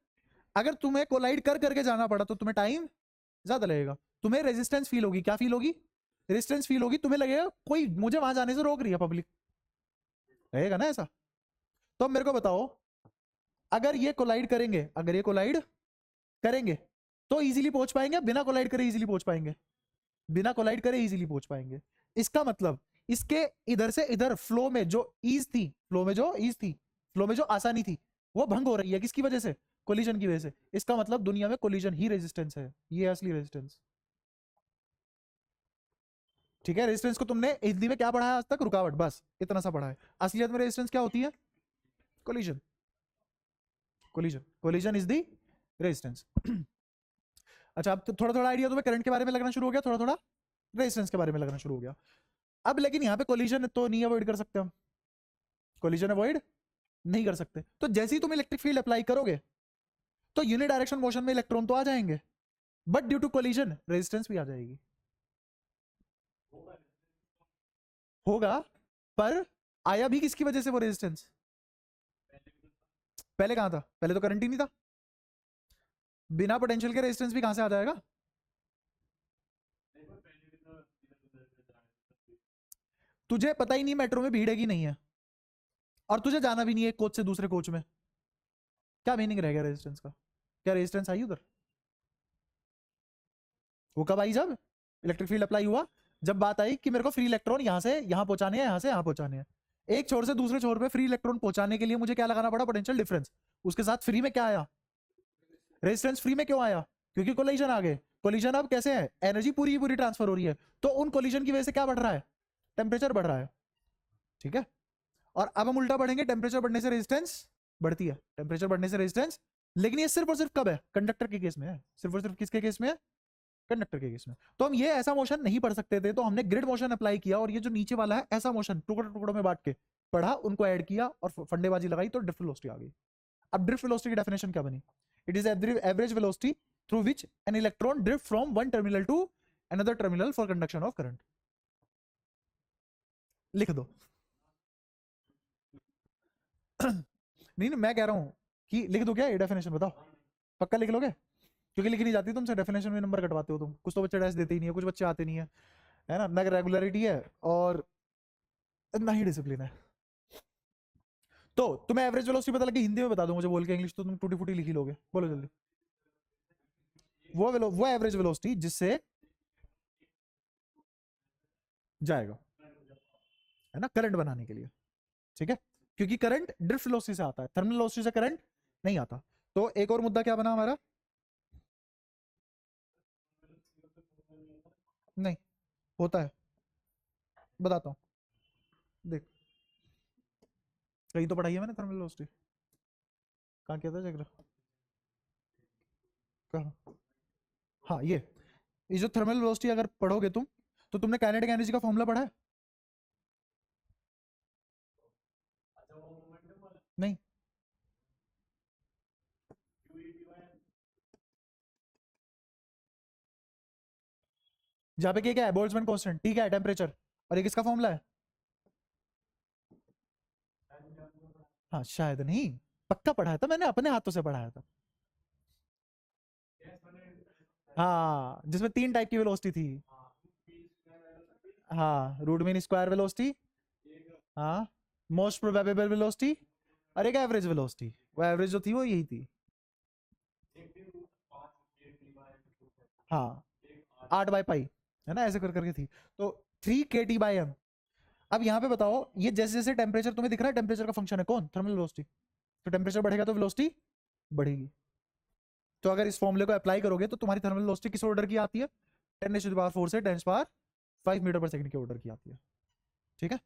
[SPEAKER 1] अगर तुम्हें कोलाइड कर करके जाना पड़ा तो तुम्हें टाइम ज्यादा लगेगा, तुम्हें रेजिस्टेंस फील होगी। क्या फील होगी? रेजिस्टेंस फील होगी, तुम्हें लगेगा कोई मुझे वहां जाने से रोक रही है पब्लिक, रहेगा ना ऐसा? तो अब मेरे को बताओ, अगर ये कोलाइड करेंगे, अगर ये कोलाइड करेंगे तो इजीली पहुंच पाएंगे, बिना कोलाइड करे इजीली पहुंच पाएंगे? बिना कोलाइड करे इजीली पहुंच पाएंगे। इसका मतलब इसके इधर से इधर फ्लो में जो ईज थी, फ्लो में जो ईज थी, फ्लो में जो आसानी थी, वो भंग हो रही है। किसकी वजह से? कोलिजन की वजह से। इसका मतलब दुनिया में कोलिजन ही रेजिस्टेंस है, ये है असली रेजिस्टेंस। ठीक है, रेजिस्टेंस को तुमने हिंदी में क्या पढ़ा है आज तक? रुकावट, बस इतना सा पढ़ा है। असलियत में रेजिस्टेंस क्या होती है? Collision. Collision, collision is the resistance. अच्छा, अब तो थोड़ा थोड़ा आइडिया तुम्हें करंट के बारे में लगना शुरू हो गया, थोड़ा थोड़ा रेजिस्टेंस के बारे में लगना शुरू हो गया। अब लेकिन यहाँ पे कोलिजन तो नहीं अवॉइड कर सकते हम, कोलिजन अवॉइड नहीं कर सकते। तो जैसे ही तुम इलेक्ट्रिक फील्ड अप्लाई करोगे तो यूनिडायरेक्शन मोशन में इलेक्ट्रॉन तो आ जाएंगे, but due to collision resistance भी आ जाएगी। होगा, पर आया भी किसकी वजह से वो रेजिस्टेंस? पहले कहां था? पहले तो करंट ही नहीं था। बिना पोटेंशियल के रेजिस्टेंस भी कहां से आ जाएगा? तुझे पता ही नहीं मेट्रो में भीड़ है कि नहीं है, और तुझे जाना भी नहीं है एक कोच से दूसरे कोच में, क्या मीनिंग रह गया रेजिस्टेंस का? क्या रेजिस्टेंस आई उधर? वो कब आई? जब इलेक्ट्रिक फील्ड अप्लाई हुआ, जब बात आई कि मेरे को फ्री इलेक्ट्रॉन यहां से यहां पहुंचाने हैं, यहां से यहां पहुंचाने हैं। एक छोर से दूसरे छोर पे फ्री इलेक्ट्रॉन पहुंचाने के लिए मुझे क्या लगाना पड़ा? Potential difference. उसके साथ फ्री में क्या आया? रेजिस्टेंस। फ्री में क्यों आया? क्योंकि कोलिजन आ गए। कोलिजन अब कैसे है? एनर्जी पूरी पूरी ट्रांसफर हो रही है, तो उन कोलिजन की वजह से क्या बढ़ रहा है? टेम्परेचर बढ़ रहा है। ठीक है, और अब हम उल्टा बढ़ेंगे, टेम्परेचर बढ़ने से रेजिस्टेंस बढ़ती है, टेम्परेचर बढ़ने से रेजिस्टेंस। लेकिन ये सिर्फ और सिर्फ कब है? कंडक्टर के केस में है, सिर्फ और सिर्फ किसके केस में है? कंडक्टर के केस में। तो हम ये ऐसा मोशन नहीं पढ़ सकते थे, तो हमने ग्रिड मोशन अप्लाई किया, और ये जो नीचे वाला है ऐसा मोशन टुकड़ों टुकड़ों में बांट के पढ़ा, उनको ऐड किया और फंडेबाजी लगाई, तो ड्रिफ्ट वेलोसिटी आ गई। अब ड्रिफ्ट वेलोसिटी की डेफिनेशन क्या बनी? It is average velocity through which an electron drift from one terminal to another terminal for conduction of current. लिख दो। नहीं मैं कह रहा हूं कि लिख दो क्या ये डेफिनेशन? बताओ, पक्का लिख लोगे? क्योंकि लिखी नहीं जाती तुमसे, डेफिनेशन में नंबर कटवाते हो तुम। कुछ तो बच्चे डैश देते ही नहीं है, कुछ बच्चे आते नहीं है ना, ना रेगुलरिटी है और ना ही डिसिप्लिन है। तो तुम्हें एवरेज वेलोसिटी पता लगी? हिंदी में बता दो मुझे बोल के, इंग्लिश तो तुम टूटी फूटी लिखी लोगे। बोलो जल्दी। वो एवरेज वेलोसिटी जिससे जाएगा, है ना, करंट बनाने के लिए। ठीक है, क्योंकि करंट ड्रिफ्ट वेलोसिटी से आता है, थर्मल वेलोसिटी से करंट नहीं आता। तो एक और मुद्दा क्या बना हमारा? नहीं होता है, बताता हूं, देख। कहीं तो पढ़ाई है मैंने थर्मल वेलोसिटी, कहाँ किया था चेक? कहाँ? हाँ ये जो थर्मल वेलोसिटी अगर पढ़ोगे तुम, तो तुमने काइनेटिक एनर्जी का फॉर्मूला पढ़ा है? नहीं। जहाँ पे क्या है? Boltzmann constant. ठीक है, टेम्परेचर। और ये किसका फॉर्मूला है? हाँ शायद नहीं, पक्का पढ़ाया था मैंने, अपने हाथों से पढ़ाया था। हाँ, जिसमें 3 टाइप की वेलोसिटी थी। हाँ, रूट मीन स्क्वायर वेलोसिटी, हाँ, मोस्ट प्रोबेबल वेलोसिटी, और एक एवरेज वेलोसिटी। वो एवरेज जो थी वो यही थी। हाँ, 8/पाई, है ना, ऐसे कर करके थी। तो 3 kT/m। अब यहाँ पे बताओ, ये जैसे जैसे टेम्परेचर तुम्हें दिख रहा है, टेम्परेचर का फंक्शन है कौन? Thermal velocity. तो टेम्परेचर बढ़ेगा तो वेलोसिटी बढ़ेगी। तो अगर इस फॉर्मूले को अप्लाई करोगे तो तुम्हारी थर्मल वेलोसिटी किस ऑर्डर की आती है? 10⁻⁴ से 10⁻⁵ मीटर पर सेकंड के ऑर्डर की आती है। ठीक है,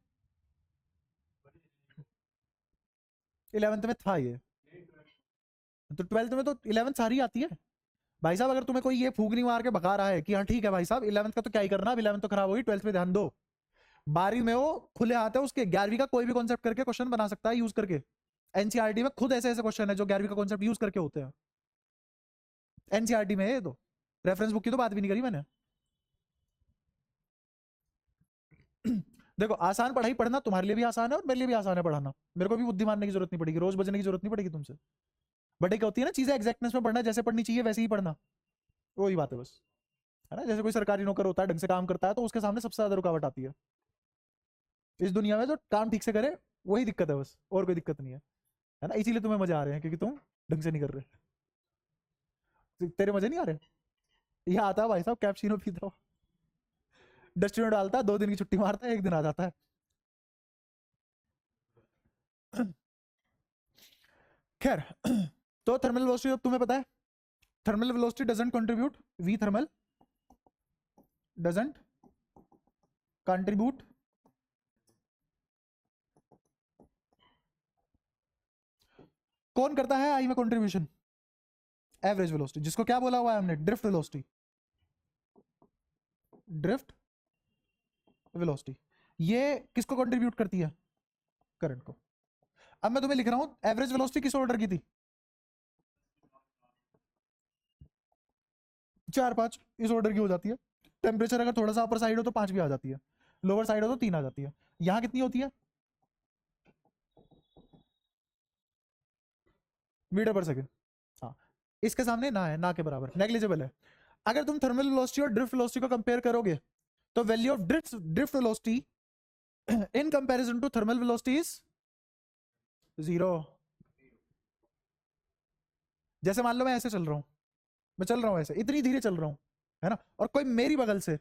[SPEAKER 1] 11th में था ये, तो 12th में तो 11th सारी आती है भाई साहब। अगर तुम्हें कोई ये फूक नहीं मार के भगा रहा है कि हाँ ठीक है भाई साहब 11th का तो क्या ही करना, अब 11th तो खराब होगी, 12th में ध्यान दो। 12वीं में वो खुले हाथ है उसके, 11वीं का कोई भी कॉन्सेप्ट करके क्वेश्चन बना सकता है यूज करके। एनसीईआरटी में खुद ऐसे ऐसे क्वेश्चन है जो 11वीं का कॉन्सेप्ट यूज करके होते हैं। एनसीईआरटी में ये तो रेफरेंस बुक की तो बात भी नहीं करी मैंने। देखो, आसान पढ़ाई पढ़ना तुम्हारे लिए भी आसान है और मेरे लिए भी आसान है पढ़ाना। मेरे को भी बुद्धि मारने की जरूरत नहीं पड़ेगी, रोज बजने की जरूरत नहीं पड़ेगी तुमसे। बट एक होती है ना चीजें एग्जैक्टनेस में पढ़ना, जैसे पढ़नी चाहिए वैसे ही पढ़ना, वही बात है बस। है ना, जैसे कोई सरकारी नौकर होता है, ढंग से काम करता है, तो उसके सामने सबसे ज्यादा रुकावट आती है इस दुनिया में। जो काम ठीक से करे वही दिक्कत है बस, और कोई दिक्कत नहीं है ना। इसीलिए तुम्हें मजा आ रहे हैं, क्योंकि तुम ढंग से नहीं कर रहे। तेरे मजे नहीं आ रहे? ये आता है भाई साहब, कैप्चिनो पीता हो, डस्टबिन में डालता है, 2 दिन की छुट्टी मारता है, 1 दिन आ जाता है। खैर, तो थर्मल वेलोसिटी तुम्हें पता है, thermal velocity doesn't contribute, V thermal doesn't contribute कौन करता है आई में कंट्रीब्यूशन? एवरेज वेलोसिटी, जिसको क्या बोला हुआ है हमने? Drift velocity. ड्रिफ्ट वेलोसिटी ये किसको कंट्रीब्यूट करती है? करंट को। अब मैं तुम्हें लिख रहा हूं एवरेज वेलोसिटी किस ऑर्डर की थी? 4-5 इस ऑर्डर की हो जाती है। टेम्परेचर अगर थोड़ा सा अपर साइड हो तो 5 भी आ जाती है, लोअर साइड हो तो 3 आ जाती है। यहां कितनी होती है? Metre per second. हाँ, इसके सामने ना है, ना के बराबर, नेग्लिजिबल है। अगर तुम थर्मल वेलोसिटी और ड्रिफ्ट वेलोसिटी को कंपेयर करोगे, तो value of drift velocity in comparison to thermal velocity is 0। जैसे मान लो मैं ऐसे चल रहा हूँ, मैं चल रहा हूँ ऐसे, इतनी धीरे चल रहा हूँ, है ना, और कोई मेरी बगल से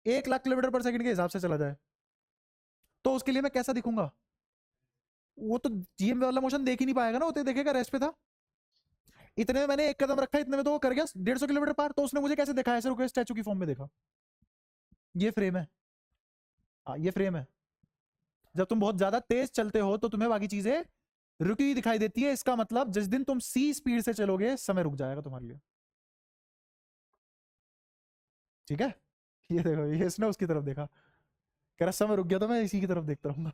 [SPEAKER 1] 1 लाख किलोमीटर पर सेकंड के हिसाब से चला जाए, तो उसके लिए मैं कैसा दिखूंगा? वो तो जीएम वाला मोशन देख ही नहीं पाएगा ना, वो तो देखेगा रेस्ट पे था। इतने में मैंने 1 कदम रखा, इतने में तो वो कर गया 150 किलोमीटर पार, तो उसने मुझे कैसे देखा? ऐसे रुके स्टैचू की फॉर्म में देखा। ये फ्रेम है, हाँ ये फ्रेम है। जब तुम बहुत ज्यादा तेज चलते हो तो तुम्हें बाकी चीजें रुकी हुई दिखाई देती है। इसका मतलब जिस दिन तुम सी स्पीड से चलोगे, समय रुक जाएगा तुम्हारे लिए। ठीक है, ये देखो, ये इसने उसकी तरफ देखा, कह रहा समय रुक गया, तो मैं इसी की तरफ देखता रहूंगा।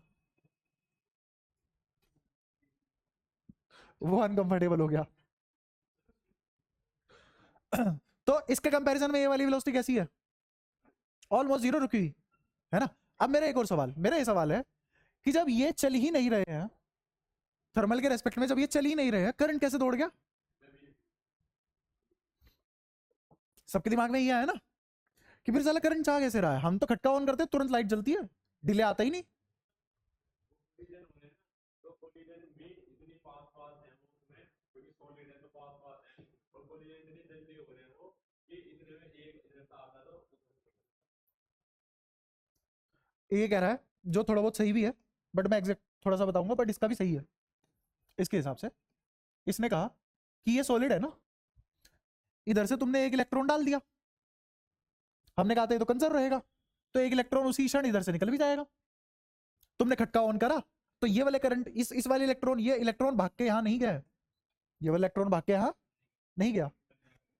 [SPEAKER 1] वो अनकंफर्टेबल हो गया। तो इसके कंपैरिजन में ये वाली वेलोसिटी कैसी है? ऑलमोस्ट जीरो रुकी हुई, है ना। अब मेरा एक और सवाल, मेरा ये सवाल है कि जब ये चल ही नहीं रहे हैं, थर्मल के रेस्पेक्ट में जब ये चल ही नहीं रहे हैं, करंट कैसे दौड़ गया? सबके दिमाग में ये आया ना कि फिर साला करंट चाह कैसे रहा है? हम तो खटका ऑन करते तुरंत लाइट जलती है, डिले आता ही नहीं। ये कह रहा है, जो थोड़ा बहुत सही भी है, बट मैं एग्जैक्ट थोड़ा सा बताऊंगा, बट इसका भी सही है। इसके हिसाब से इसने कहा कि ये सॉलिड है ना, इधर से तुमने 1 इलेक्ट्रॉन डाल दिया, हमने कहा था ये तो कंजर्व रहेगा, तो 1 इलेक्ट्रॉन उसी क्षण इधर से निकल भी जाएगा। तुमने खटका ऑन करा, तो ये वाले करंट, इस वाले इलेक्ट्रॉन, ये इलेक्ट्रॉन भाग के यहां नहीं गया, ये वाला इलेक्ट्रॉन भाग के यहां नहीं गया,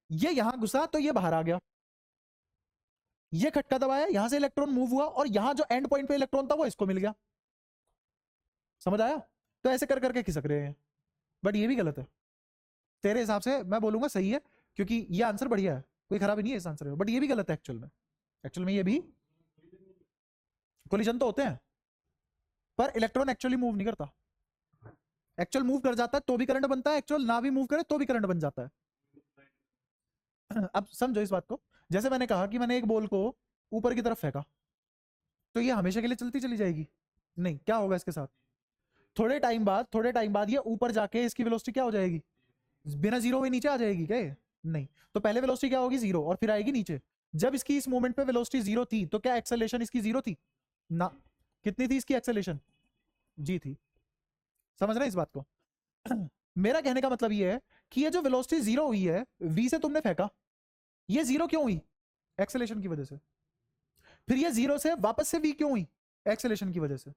[SPEAKER 1] ये यहां घुसा तो ये बाहर आ गया। ये खटका दबाया, यहां से इलेक्ट्रॉन मूव हुआ, और यहां जो एंड पॉइंट पे इलेक्ट्रॉन था वो इसको मिल गया। समझ आया? तो ऐसे कर करके खिसक रहे हैं, बट ये भी गलत है। तेरे हिसाब से मैं बोलूंगा सही है, क्योंकि ये आंसर बढ़िया है, कोई खराबी नहीं है इस आंसर में, बट ये भी गलत है एक्चुअल में। एक्चुअल में ये भी कोलिजन तो होते हैं, पर इलेक्ट्रॉन एक्चुअली मूव नहीं करता। एक्चुअल मूव कर जाता है तो भी करंट बनता है, एक्चुअल ना भी मूव करे तो भी करंट बन जाता है। अब समझो इस बात को, जैसे मैंने कहा कि मैंने एक बॉल को ऊपर की तरफ फेंका, तो ये हमेशा के लिए चलती चली जाएगी? नहीं। क्या होगा इसके साथ? थोड़े टाइम बाद ये ऊपर जाके इसकी वेलोसिटी क्या हो जाएगी? बिना जीरो हुए नीचे आ जाएगी क्या ये? नहीं। तो पहले वेलोसिटी क्या होगी? जीरो, और फिर आएगी नीचे। जब इसकी इस मोमेंट पे वेलोसिटी जीरो थी, तो क्या एक्सेलेरेशन इसकी जीरो थी? ना। कितनी थी इसकी एक्सेलेरेशन? जी थी। समझ रहे हैं इस बात को? मेरा कहने का मतलब ये है कि ये जो वेलोसिटी जीरो हुई है, वी से तुमने फेंका, ये जीरो क्यों हुई? एक्सेलेरेशन की वजह से। फिर ये जीरो से वापस से वी क्यों हुई? एक्सेलेरेशन की वजह से।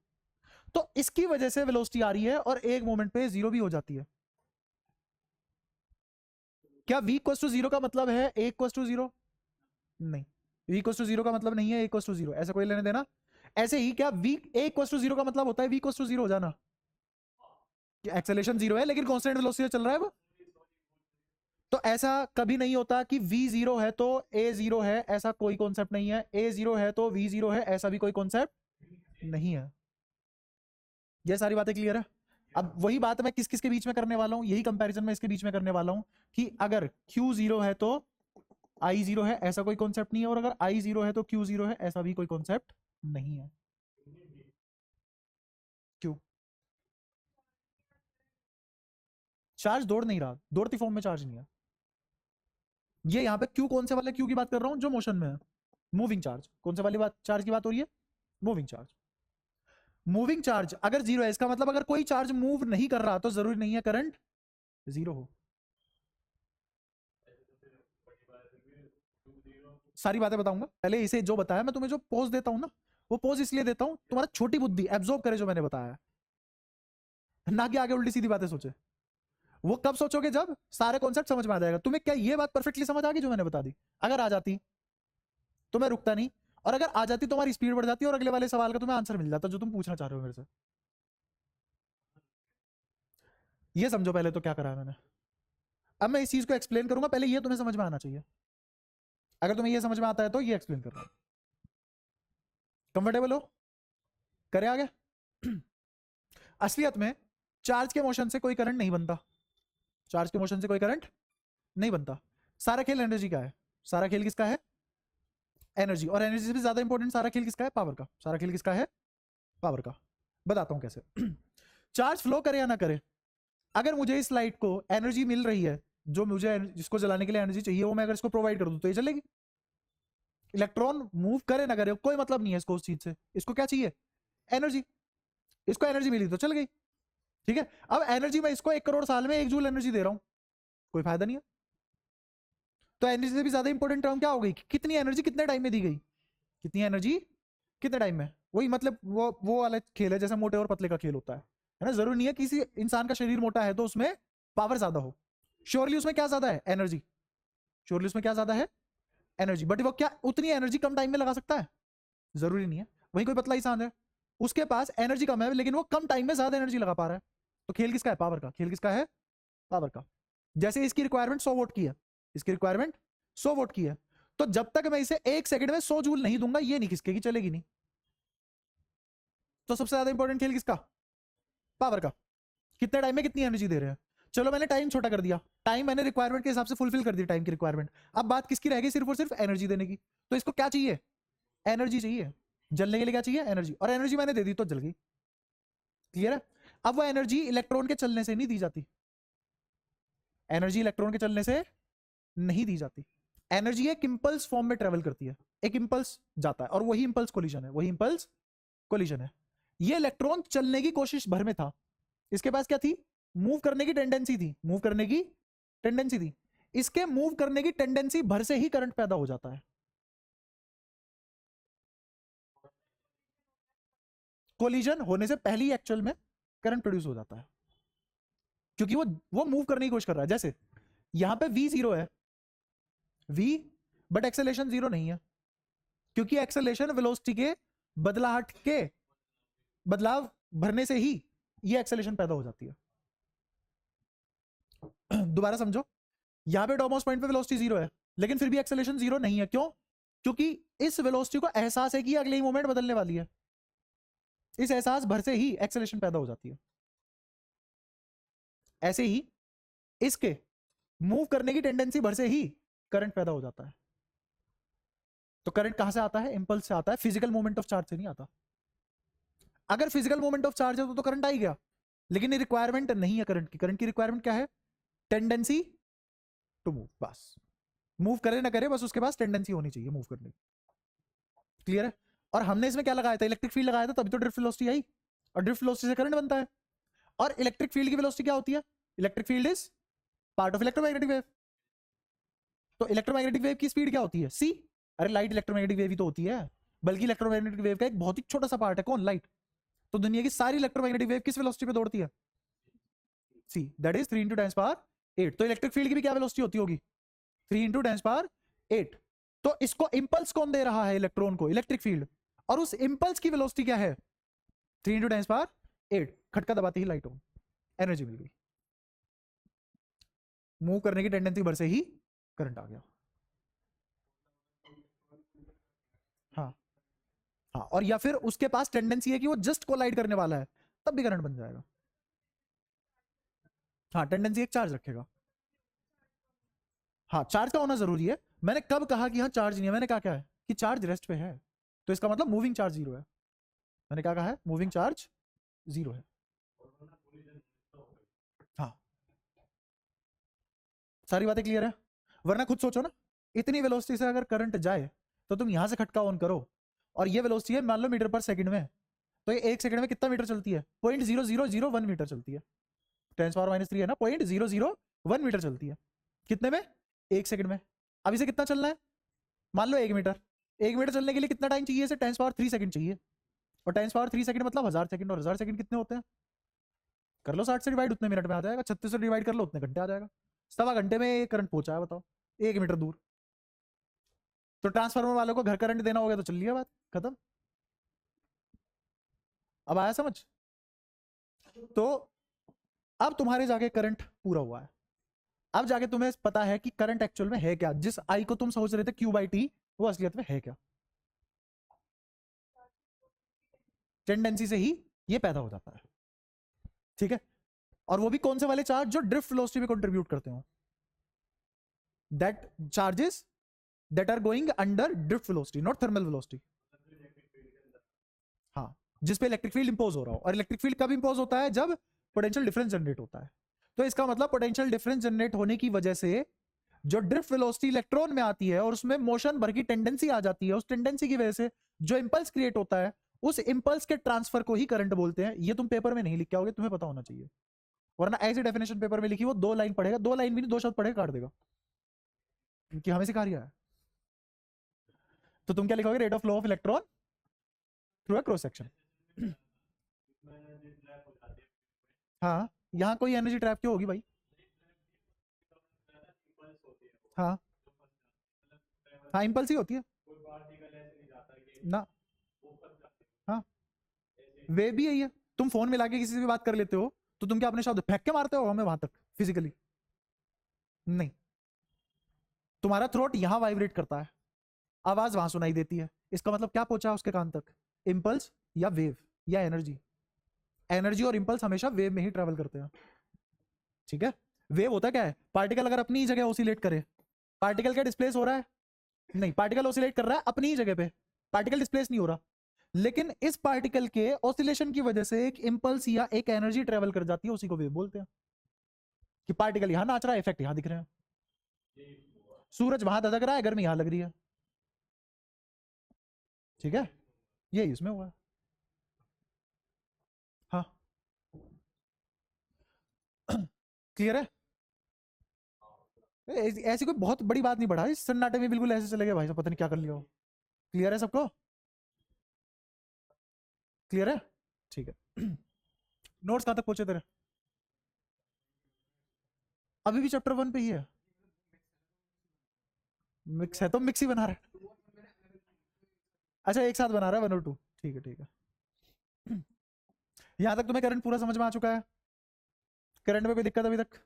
[SPEAKER 1] तो इसकी वजह से वेलोसिटी आ रही है, और एक मोमेंट पे जीरो भी हो जाती है। क्या v इक्वल टू जीरो का मतलब है a इक्वल टू जीरो? नहीं। v इक्वल टू जीरो का मतलब नहीं है a इक्वल टू जीरो, ऐसा कोई लेने देना। ऐसे ही क्या a इक्वल टू जीरो का मतलब होता है v इक्वल टू जीरो हो जाना? एक्सेलेरेशन जीरो है लेकिन कांस्टेंट वेलोसिटी चल रहा है वो, तो ऐसा कभी नहीं होता कि v जीरो है तो a जीरो है, ऐसा कोई कॉन्सेप्ट नहीं है। a जीरो है तो v जीरो है, ऐसा भी कोई कॉन्सेप्ट नहीं है। ये सारी बातें क्लियर है? अब वही बात मैं किस किस के बीच में करने वाला हूं, यही कंपैरिजन मैं इसके बीच में करने वाला हूं कि अगर q जीरो है तो i जीरो है, ऐसा कोई कॉन्सेप्ट नहीं है, और अगर i जीरो है तो q जीरो है, ऐसा भी कोई कॉन्सेप्ट नहीं है। क्यों? चार्ज दौड़ नहीं रहा, दौड़ती फॉर्म में चार्ज नहीं है। ये यहाँ पे क्यू, कौन से वाले क्यू की बात कर रहा हूं? जो मोशन में है, मूविंग चार्ज। कौन से वाली बात चार्ज की बात हो रही है? Moving charge. मूविंग चार्ज अगर जीरो है, इसका मतलब अगर कोई चार्ज मूव नहीं कर रहा तो जरूरी नहीं है करंट जीरो हो। सारी बातें बताऊंगा, पहले इसे जो बताया मैं तुम्हें, जो पोज देता हूं ना, वो पोज इसलिए देता हूं तुम्हारा छोटी बुद्धि एब्जॉर्ब करे जो मैंने बताया, ना कि आगे उल्टी सीधी बातें सोचे। वो कब सोचोगे? जब सारे कॉन्सेप्ट समझ में आ जाएगा। तुम्हें क्या ये बात परफेक्टली समझ आ गई जो मैंने बता दी? अगर आ जाती तो मैं रुकता नहीं, और अगर आ जाती तो हमारी स्पीड बढ़ जाती और अगले वाले सवाल का तुम्हें आंसर मिल जाता जो तुम पूछना चाह रहे हो मेरे से। ये समझो पहले तो क्या करा है मैंने। अब मैं इस चीज को एक्सप्लेन करूंगा, पहले ये तुम्हें समझ में आना चाहिए। अगर तुम्हें ये समझ में आता है तो ये एक्सप्लेन कर रहा हूं। कंफर्टेबल हो? करे आगे? असलियत में चार्ज के मोशन से कोई करंट नहीं बनता। चार्ज के मोशन से कोई करंट नहीं बनता। सारा खेल एनर्जी का है। सारा खेल किसका है? एनर्जी। और एनर्जी से भी ज्यादा इंपॉर्टेंट सारा खेल किसका है? पावर का। सारा खेल किसका है? पावर का। बताता हूं कैसे। चार्ज फ्लो करे या ना करे, अगर मुझे इस लाइट को एनर्जी मिल रही है जो मुझे जिसको जलाने के लिए एनर्जी चाहिए वो मैं अगर इसको प्रोवाइड कर दूं तो ये चलेगी। इलेक्ट्रॉन मूव करे ना करे कोई मतलब नहीं है इसको उस चीज से, इसको क्या चाहिए, एनर्जी। इसको एनर्जी मिली तो चल गई, ठीक है। अब एनर्जी मैं इसको 1 करोड़ साल में 1 जूल एनर्जी दे रहा हूं, कोई फायदा नहीं है। तो एनर्जी से भी ज्यादा इंपॉर्टेंट टर्म क्या हो गई, कितनी एनर्जी कितने टाइम में दी गई, कितनी एनर्जी कितने टाइम में। वही मतलब वो वाला खेल है जैसे मोटे और पतले का खेल होता है ना। जरूरी नहीं है किसी इंसान का शरीर मोटा है तो उसमें पावर ज्यादा हो, श्योरली उसमें क्या ज्यादा है, एनर्जी। श्योरली उसमें क्या ज्यादा है, एनर्जी। बट वो क्या उतनी एनर्जी कम टाइम में लगा सकता है, जरूरी नहीं है। वही कोई पतला इंसान है उसके पास एनर्जी कम है लेकिन वो कम टाइम में ज्यादा एनर्जी लगा पा रहा है। तो खेल किसका है, पावर का। खेल किसका है, पावर का। जैसे इसकी रिक्वायरमेंट 100 वोट की है, इसकी रिक्वायरमेंट 100 वोट की है, तो जब तक मैं इसे 1 सेकंड में 100 जूल नहीं दूंगा ये नहीं खिसकेगी, चलेगी नहीं। तो सबसे ज्यादा इंपॉर्टेंट खेल किसका, पावर का। कितने टाइम में कितनी एनर्जी दे रहे हैं। चलो मैंने टाइम छोटा कर दिया, टाइम मैंने रिक्वायरमेंट के हिसाब से फुलफिल कर दी टाइम की रिक्वायरमेंट। अब बात किसकी रहेगी, सिर्फ और सिर्फ एनर्जी देने की। तो इसको क्या चाहिए, एनर्जी चाहिए। जलने के लिए क्या चाहिए, एनर्जी। और एनर्जी मैंने दे दी तो जल गई, क्लियर है। अब वो एनर्जी इलेक्ट्रॉन के चलने से नहीं दी जाती, एनर्जी इलेक्ट्रॉन के चलने से नहीं दी जाती। एनर्जी एक इंपल्स फॉर्म में ट्रेवल करती है, एक इंपल्स जाता है और वही इंपल्स कोलिजन है, वही इंपल्स कोलिजन है। ये इलेक्ट्रॉन चलने की कोशिश भर में था, इसके पास क्या थी, मूव करने की टेंडेंसी थी, मूव करने की टेंडेंसी थी। इसके मूव करने की टेंडेंसी भर से ही करंट पैदा हो जाता है। कोलिजन होने से पहले ही एक्चुअल में करंट प्रोड्यूस हो जाता है, क्योंकि वो मूव करने की कोशिश कर रहा है। जैसे यहां पे v 0 है, v, बट एक्सेलेरेशन 0 नहीं है, क्योंकि एक्सेलेरेशन वेलोसिटी के बदलाहट के बदलाव भरने से ही ये एक्सेलेरेशन पैदा हो जाती है। दोबारा समझो, यहां पे टॉपमोस्ट पॉइंट पे वेलोसिटी 0 है लेकिन फिर भी एक्सेलेरेशन 0 नहीं है। क्यों, क्योंकि इस वेलोसिटी को एहसास है कि अगले ही मोमेंट बदलने वाली है। इस एहसास भर से ही एक्सेलेरेशन पैदा हो जाती है। ऐसे ही इसके मूव करने की टेंडेंसी भर से ही करंट पैदा हो जाता है। तो करंट कहां से आता है, इंपल्स से आता है, फिजिकल मूवमेंट ऑफ चार्ज से नहीं आता। अगर फिजिकल मूवमेंट ऑफ चार्ज है तो करंट आ ही गया, लेकिन ये रिक्वायरमेंट नहीं है करंट की। करंट की रिक्वायरमेंट क्या है, टेंडेंसी टू मूव। बस मूव करे ना करे, बस उसके पास टेंडेंसी होनी चाहिए मूव करने की, क्लियर है। और हमने इसमें क्या लगाया था, इलेक्ट्रिक फील्ड लगाया था, तभी तो ड्रिफ्ट वेलोसिटी आई, और ड्रिफ्ट वेलोसिटी से करंट बनता है। और इलेक्ट्रिक फील्ड की वेलोसिटी क्या होती है, electric field is part of electromagnetic wave. तो इलेक्ट्रोमैग्नेटिक वेव की स्पीड क्या होती है, सी। अरे लाइट इलेक्ट्रोमैग्नेटिक वेव ही तो होती है, बल्कि इलेक्ट्रोमैग्नेटिक वेव का एक बहुत ही छोटा सा पार्ट है, कौन, लाइट। तो दुनिया की सारी इलेक्ट्रोमैग्नेटिक वेव किस वेलोसिटी पे दौड़ती है, सी, दैट इज 3 × 10⁸। तो इलेक्ट्रिक फील्ड की भी क्या वेलोसिटी होती होगी, 3 × 10⁸। तो इसको इंपल्स कौन दे रहा है, इलेक्ट्रॉन को, इलेक्ट्रिक फील्ड। और उस इंपल्स की वेलोसिटी क्या है, 3 × 10⁸। खटका दबाते ही लाइट ऑन, एनर्जी मिल गई। मूव करने की टेंडेंसी भर से ही करंट आ गया। हाँ हाँ, और या फिर उसके पास टेंडेंसी है कि वो जस्ट कोलाइड करने वाला है, तब भी करंट बन जाएगा। हाँ, टेंडेंसी एक चार्ज रखेगा। हाँ, चार्ज का होना जरूरी है। मैंने कब कहा कि हाँ चार्ज नहीं है, मैंने कहा क्या है कि चार्ज रेस्ट पे है, तो इसका मतलब मूविंग चार्ज 0 है। मैंने क्या कहा है, मूविंग चार्ज 0 है। हाँ, सारी बातें क्लियर है। वरना खुद सोचो ना, इतनी वेलोसिटी से अगर करंट जाए तो तुम यहां से खटका ऑन करो, और ये वेलोसिटी है मान लो मीटर पर सेकंड में, तो ये 1 सेकंड में कितना मीटर चलती है, 0.0001 मीटर चलती है। 10⁻³ है ना, 0.001 मीटर चलती है। कितने में, 1 सेकंड में। अब इसे कितना चलना है, मान लो 1 मीटर। 1 मीटर चलने के लिए कितना टाइम चाहिए, इसे 10⁻³ सेकंड चाहिए। और 10⁻³ सेकंड मतलब 1000 सेकंड, और 1000 सेकंड कितने होते हैं, कर लो 60 से डिवाइड, उतने मिनट में आ जाएगा। 36 से डिवाइड कर लो, उतने घंटे आ जाएगा। 1.25 घंटे में करंट पहुंचा है, बताओ, 1 मीटर दूर। तो ट्रांसफार्मर वालों को घर करंट देना होगा तो चल लिया, बात खत्म। अब आया समझ। तो अब तुम्हारे जाके करंट पूरा हुआ है। अब जाके तुम्हें पता है कि करंट एक्चुअल में है क्या, जिस आई को तुम सोच रहे थे Q/T, वो असलियत में है क्या। टेंडेंसी से ही ये पैदा हो जाता है, ठीक है। और वो भी कौन से वाले चार्ज, जो ड्रिफ्ट वेलोसिटी में कंट्रीब्यूट करते हो, that charges that are going under drift velocity, not thermal velocity. हाँ, जिस पे इलेक्ट्रिक फील्ड इंपोज हो रहा हो। और इलेक्ट्रिक फील्ड कब इंपोज होता है, जब पोटेंशियल डिफरेंस जनरेट होता है। तो इसका मतलब पोटेंशियल डिफरेंस जनरेट होने की वजह से जो ड्रिफ्ट वेलोसिटी इलेक्ट्रॉन में आती है और उसमें मोशन भर की टेंडेंसी आ जाती है, उस टेंडेंसी की वजह से जो इंपल्स क्रिएट होता है, उस इंपल्स के ट्रांसफर को ही करंट बोलते हैं। ये तुम पेपर में नहीं लिख के आओगे, तुम्हें पता होना चाहिए, वरना ऐसी डेफिनेशन पेपर में लिखी वो 2 लाइन पढ़ेगा, 2 लाइन भी नहीं 2 शब्द पढ़ेगा काट देगा, क्योंकि हमें सिखा रहा है। तो तुम क्या लिखोगे? Rate of flow of electron through a cross section. हाँ, यहाँ कोई एनर्जी ट्रैप क्यों होगी भाई? हाँ हाँ, इंपल्स ही होती है ना। हाँ, वे भी यही है। तुम फोन मिला के किसी से भी बात कर लेते हो, तो तुम क्या अपने शब्द फेंक के मारते हो हमें वहां तक फिजिकली? नहीं, तुम्हारा थ्रोट यहां वाइब्रेट करता है, आवाज वहां सुनाई देती है, इसका मतलब क्या पहुंचा उसके कान तक? इंपल्स या वेव या एनर्जी। एनर्जी और इंपल्स हमेशा वेव में ही ट्रेवल करते हैं, ठीक है? वेव होता क्या है? पार्टिकल अगर अपनी ही जगह ऑसिलेट करे, पार्टिकल क्या डिस्प्लेस हो रहा है? नहीं, पार्टिकल ऑसिलेट कर रहा है अपनी ही जगह पे, पार्टिकल डिस्प्लेस नहीं हो रहा। लेकिन इस पार्टिकल के ऑसिलेशन की वजह से एक इंपल्स या एक एनर्जी ट्रेवल कर जाती है, उसी को वेव बोलते हैं। कि पार्टिकल यहां नाच रहा है, इफेक्ट यहां दिख रहे हैं, सूरज वहां धधक रहा है, गर्मी यहां लग रही है, ठीक है? यही इसमें हुआ है। हाँ, क्लियर है? ऐसी कोई बहुत बड़ी बात नहीं पढ़ा, इस सन्नाटे में बिल्कुल ऐसे चले गए भाई साहब, पता नहीं क्या कर लिया हो। क्लियर है सबको? क्लियर है? ठीक है। नोट्स कहां तक पहुंचे तेरे? अभी भी चैप्टर 1 पे ही है। मिक्स है तो मिक्स ही बना रहा है। अच्छा, एक साथ बना रहा है 1 और 2, ठीक है ठीक है। यहां तक तुम्हें करंट पूरा समझ में आ चुका है? करंट में कोई दिक्कत अभी तक?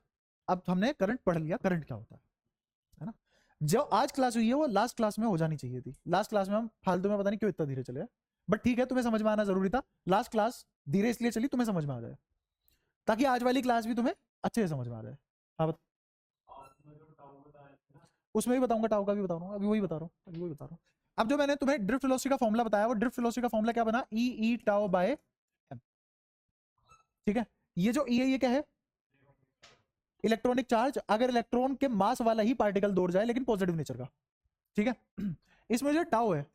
[SPEAKER 1] अब हमने करंट पढ़ लिया, करंट क्या होता है ना? जो आज क्लास हुई है वो लास्ट क्लास में हो जानी चाहिए थी। लास्ट क्लास में हम फालतू में पता नहीं क्यों इतना धीरे चले, बट ठीक है, तुम्हें समझ में आना जरूरी था। लास्ट क्लास धीरे इसलिए चली तुम्हें समझ में आ जाए, ताकि आज वाली क्लास भी तुम्हें अच्छे से समझ में आ जाए। हाँ बता। उसमें भी बताऊंगा, टाउ का भी बता रहा हूँ, अभी वही बता रहा हूँ, अभी वही बता रहा हूँ। अब जो मैंने तुम्हें ड्रिफ्ट वेलोसिटी का फॉर्मूला बताया, वो ड्रिफ्ट वेलोसिटी का फॉर्मूला क्या बना? ई ई टाउ बाय एम, ठीक है? ये जो ई है ये क्या है? इलेक्ट्रॉनिक चार्ज, अगर इलेक्ट्रॉन के मास वाला ही पार्टिकल दौड़ जाए, लेकिन पॉजिटिव नेचर का, ठीक है? इसमें जो टाउ है,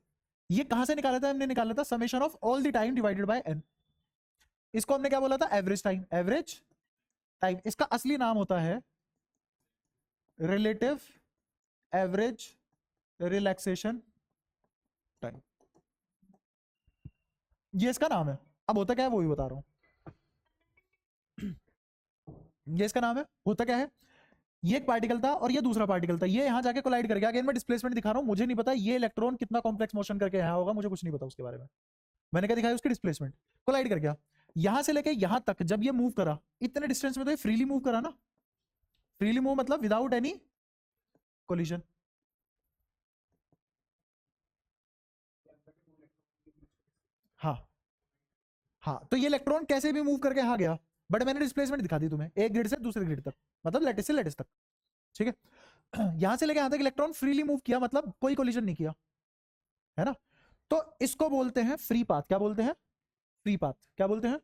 [SPEAKER 1] ये कहां से निकाला था? हमने निकाला था summation of all the time divided by n. इसको हमने क्या बोला था? Average time, average time. इसका असली नाम होता है रिलेटिव एवरेज रिलैक्सेशन टाइम, ये इसका नाम है। अब होता क्या है वो भी बता रहा हूं। ये इसका नाम है। होता क्या है? ये एक पार्टिकल था और ये दूसरा पार्टिकल था, ये यहां जाके कोलाइड कर गया। अगेन मैं डिस्प्लेसमेंट दिखा रहा हूं, मुझे नहीं पता ये इलेक्ट्रॉन कितना कॉम्प्लेक्स मोशन करके यहां होगा, मुझे कुछ नहीं पता उसके बारे में। मैंने क्या दिखाया? उसकी डिस्प्लेसमेंट। कोलाइड कर गया यहां से लेके यहां तक, जब ये मूव करा इतने डिस्टेंस में, तो ये फ्रीली मूव करा ना। फ्रीली मूव मतलब विदाउट एनी कोलिजन। हाँ हाँ, तो ये इलेक्ट्रॉन कैसे भी मूव करके यहां गया, बट मैंने डिस्प्लेसमेंट दिखा दी तुम्हें, एक ग्रिड से दूसरे ग्रिड तक, मतलब लेटिस से लेटिस तक, ठीक है? यहां से लेके यहां तक इलेक्ट्रॉन फ्रीली मूव किया, मतलब कोई कोलिजन नहीं किया, है ना? तो इसको बोलते हैं फ्री पाथ। क्या बोलते हैं? Free path. क्या बोलते हैं?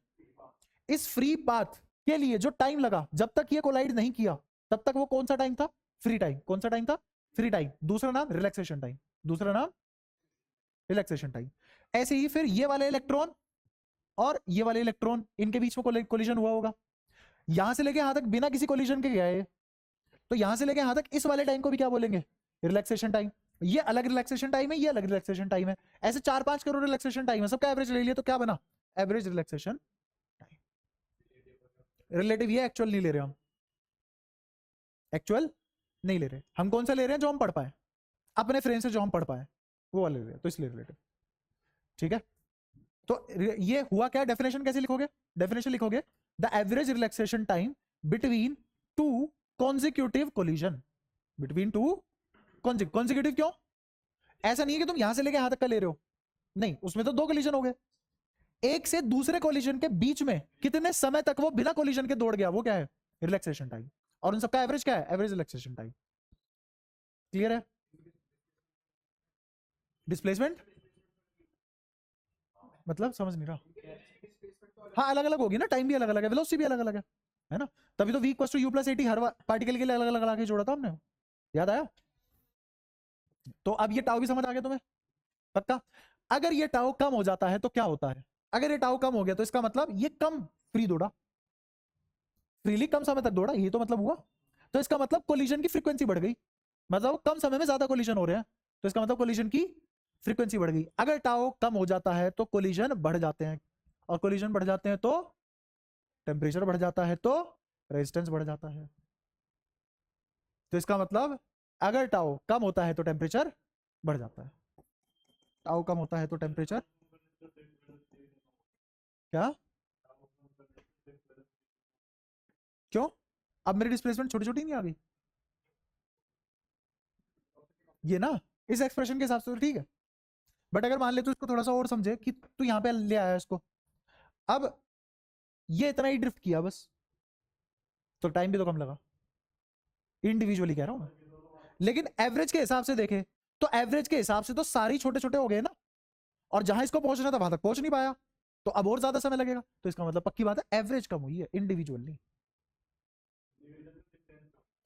[SPEAKER 1] इस फ्री पाथ के लिए जो टाइम लगा जब तक ये कोलाइड नहीं किया, तब तक वो कौन सा टाइम था? Free time. कौन सा टाइम था? Free time. दूसरा नाम रिलैक्सेशन टाइम, दूसरा नाम रिलैक्सेशन टाइम। ऐसे ही फिर ये वाले इलेक्ट्रॉन और ये वाले इलेक्ट्रॉन, इनके बीच में कोलिजन हुआ होगा, यहां से लेके यहां तक बिना किसी कोलिजन के गया है, तो यहां से लेके यहां तक इस वाले टाइम को भी क्या बोलेंगे? Relaxation time. ये अलग रिलैक्सेशन टाइम है, ये अलग रिलैक्सेशन टाइम है, ऐसे 4-5 करोड़ रिलैक्सेशन टाइम है, सबका एवरेज ले लिया तो क्या बना? Average relaxation time. रिलेटिव ये एक्चुअल नहीं ले रहे हम, एक्चुअल नहीं ले रहे हम। कौन सा ले रहे हैं? जो हम पढ़ पाए अपने फ्रेम से, जो हम पढ़ पाए वो वाले ले रहे हैं, तो इसलिए रिलेटिव, ठीक है? तो ये हुआ क्या? डेफिनेशन कैसे लिखोगे? डेफिनेशन लिखोगे the average relaxation time between two consecutive collision. Between two consecutive क्यों? ऐसा नहीं है कि तुम यहां से लेके यहां तक का ले रहे हो, नहीं, उसमें तो 2 कोलिजन हो गए। एक से दूसरे कोलिजन के बीच में कितने समय तक वो बिना कोलिजन के दौड़ गया, वो क्या है? Relaxation time. और उन सबका एवरेज क्या है? Average relaxation time. क्लियर है? डिस्प्लेसमेंट मतलब समझ नहीं रहा? हाँ, अलग अलग होगी ना, टाइम भी अलग अलग है, वेलोसिटी भी अलग अलग है ना? तभी तो v equal to u plus a t हर पार्टिकल के लिए अलग अलग लगा के जोड़ा था हमने, याद आया? तो अब ये टाउ भी समझ आ गया तुम्हें? पक्का? अगर ये टाउ कम हो जाता है तो क्या होता है? अगर ये टाउ कम हो गया तो इसका मतलब ये कम फ्री दौड़ा, फ्रीली कम समय तक दौड़ा, ये तो मतलब हुआ। तो इसका मतलब कोलिजन की फ्रीक्वेंसी बढ़ गई, मतलब कम समय में ज्यादा कोलिजन हो रहे हैं, तो इसका मतलब कोलिजन की फ्रीक्वेंसी बढ़ गई। अगर टाउ कम हो जाता है तो कोलिजन बढ़ जाते हैं, और कोलिजन बढ़ जाते हैं तो टेम्परेचर बढ़ जाता है, तो रेजिस्टेंस बढ़ जाता है। तो इसका मतलब अगर टाउ कम होता है तो टेम्परेचर बढ़ जाता है, टाउ कम होता है तो टेम्परेचर क्या? क्यों? अब मेरी डिस्प्लेसमेंट छोटी छोटी नहीं आ गई? ये ना इस एक्सप्रेशन के हिसाब से तो ठीक है, बट अगर मान ले तो इसको थोड़ा सा और समझे कि तू यहाँ पे ले आया इसको, अब ये इतना ही ड्रिफ्ट किया बस, तो टाइम भी तो कम लगा, इंडिविजुअली कह रहा हूँ मैं। लेकिन एवरेज के हिसाब से देखे तो एवरेज के हिसाब से तो सारे छोटे छोटे हो गए ना, और जहां इसको पहुंचना था वहां तक पहुंच नहीं पाया, तो अब और ज्यादा समय लगेगा। तो इसका मतलब पक्की बात है एवरेज कम हुई है, इंडिविजुअल नहीं।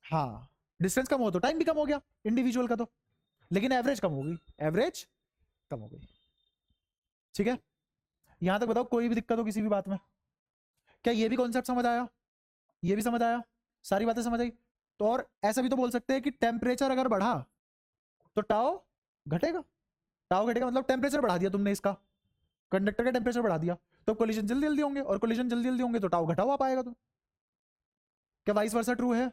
[SPEAKER 1] हाँ, डिस्टेंस कम हो तो टाइम भी कम हो गया इंडिविजुअल का तो, लेकिन एवरेज कम हो गई, एवरेज कम हो गई। ठीक है, यहां तक बताओ कोई भी दिक्कत हो किसी भी बात में? क्या ये भी कॉन्सेप्ट समझ आया? ये भी समझ आया? सारी बातें समझ आई? तो और ऐसा भी तो बोल सकते हैं कि टेम्परेचर अगर बढ़ा तो टाओ घटेगा, टाओ घटेगा मतलब टेम्परेचर बढ़ा दिया तुमने इसका, कंडक्टर का टेम्परेचर बढ़ा दिया, तो कोलिजन जल्दी जल्दी होंगे, और कोलिजन जल्दी जल्दी होंगे तो टाओ घटा हुआ पाएगा। तो क्या वाइस वर्सा ट्रू है?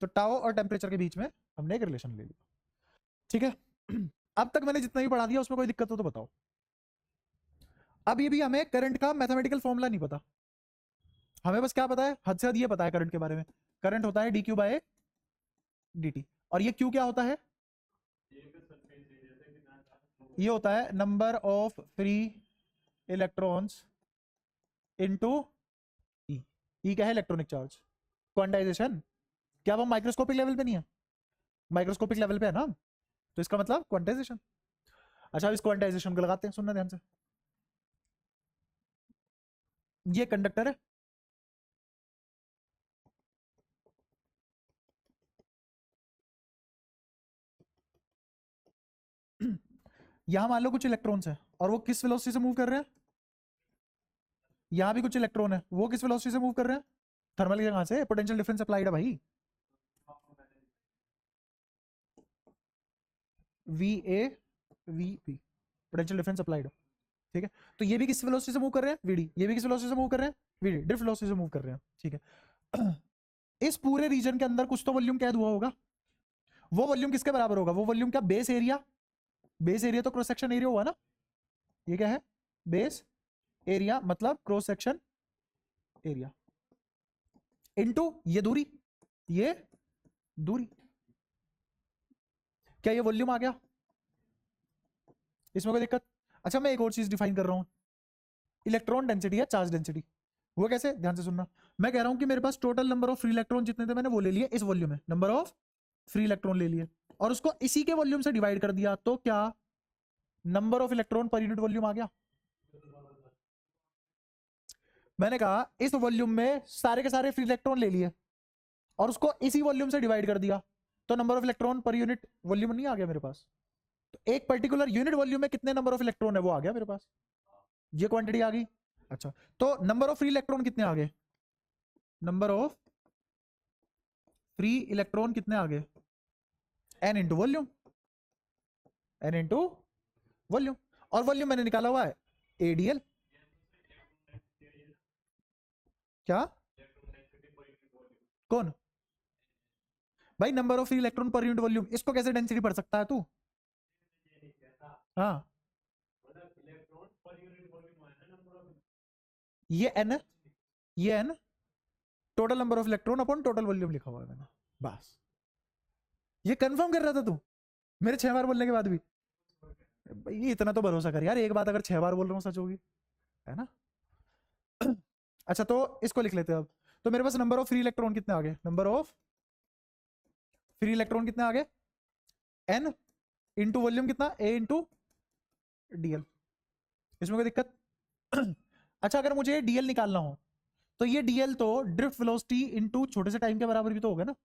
[SPEAKER 1] तो टाओ और टेम्परेचर के बीच में हमने एक रिलेशन ले लिया। ठीक है, अब तक मैंने जितना भी पढ़ा दिया उसमें कोई दिक्कत हो तो बताओ। अब ये भी हमें करंट का मैथमेटिकल फॉर्मूला नहीं पता, हमें बस क्या पता है, हद से हद ये पता है करंट के बारे में, करंट होता है dq बाय dt, और ये q क्या होता है? ये होता है number of free electrons into E. E क्या है? Electronic charge. क्वांटाइजेशन, क्या वो माइक्रोस्कोपिक लेवल पे नहीं है? माइक्रोस्कोपिक लेवल पे है ना, तो इसका मतलब क्वांटाइजेशन। अच्छा, अब इस क्वांटाइजेशन को लगाते हैं, सुनना ध्यान से। ये कंडक्टर है, यहां मान लो कुछ इलेक्ट्रॉन्स है और वो किस वेलोसिटी से मूव कर रहे हैं? यहां भी कुछ इलेक्ट्रॉन है, वो किस वेलोसिटी से मूव कर रहे हैं? थर्मल के कहां से? पोटेंशियल डिफरेंस अप्लाइड है भाई, V A V P, potential difference applied. ठीक है, तो ये भी किस वेलोसिटी से मूव कर रहे हैं? वीडी। ये भी किस वेलोसिटी से मूव कर रहे हैं? वीडी, ड्रिफ्ट वेलोसिटी से मूव कर रहे हैं। ठीक है, इस पूरे रीजन के अंदर कुछ तो वॉल्यूम कैद हुआ होगा, वो वॉल्यूम किसके बराबर होगा? वो वॉल्यूम क्या? बेस एरिया, बेस एरिया तो क्रॉस सेक्शन एरिया हुआ ना, ये क्या है? बेस एरिया मतलब क्रॉस सेक्शन एरिया इनटू ये दूरी, ये दूरी। क्या ये वॉल्यूम आ गया? इसमें कोई दिक्कत? अच्छा, मैं एक और चीज डिफाइन कर रहा हूं, इलेक्ट्रॉन डेंसिटी या चार्ज डेंसिटी। वो कैसे? ध्यान से सुनना, मैं कह रहा हूं कि मेरे पास total number of free electron जितने थे मैंने वो ले लिए इस वॉल्यूम में, नंबर ऑफ फ्री इलेक्ट्रॉन ले लिए, और उसको इसी के वॉल्यूम से डिवाइड कर दिया, तो क्या number of electron per unit volume आ गया? मैंने कहा इस वॉल्यूम में सारे के सारे फ्री इलेक्ट्रॉन ले लिए और उसको इसी वॉल्यूम से डिवाइड कर दिया, तो number of electron per unit volume नहीं आ गया मेरे पास? तो एक पर्टिकुलर यूनिट वॉल्यूम में कितने नंबर ऑफ इलेक्ट्रॉन है वो आ गया मेरे पास, ये क्वांटिटी आ गई। अच्छा, तो नंबर ऑफ फ्री इलेक्ट्रॉन कितने आ गए? नंबर ऑफ फ्री इलेक्ट्रॉन कितने आ गए? N into volume, n into volume, और वॉल्यूम मैंने निकाला हुआ है एडीएल। क्या? कौन? भाई number of free electron per unit volume, इसको कैसे डेंसिटी पढ़ सकता है तू? हाँ, ये एन, ये n total number of electron upon total volume लिखा हुआ है मैंने, बस। ये कंफर्म कर रहा था तू मेरे 6 बार बोलने के बाद भी? भाई इतना तो भरोसा कर यार, एक बात अगर 6 बार बोल रहा हूँ सच होगी, है ना? अच्छा, तो इसको लिख लेते हैं अब। तो मेरे पास नंबर ऑफ फ्री इलेक्ट्रॉन कितने आ गए? नंबर ऑफ फ्री इलेक्ट्रॉन कितने आ गए? एन इंटू वॉल्यूम कितना? ए इंटू डीएल। इसमें कोई दिक्कत? अच्छा, अगर मुझे डीएल निकालना हो तो ये डीएल तो ड्रिफ्ट वेलोसिटी इनटू छोटे से टाइम के बराबर भी तो होगा ना।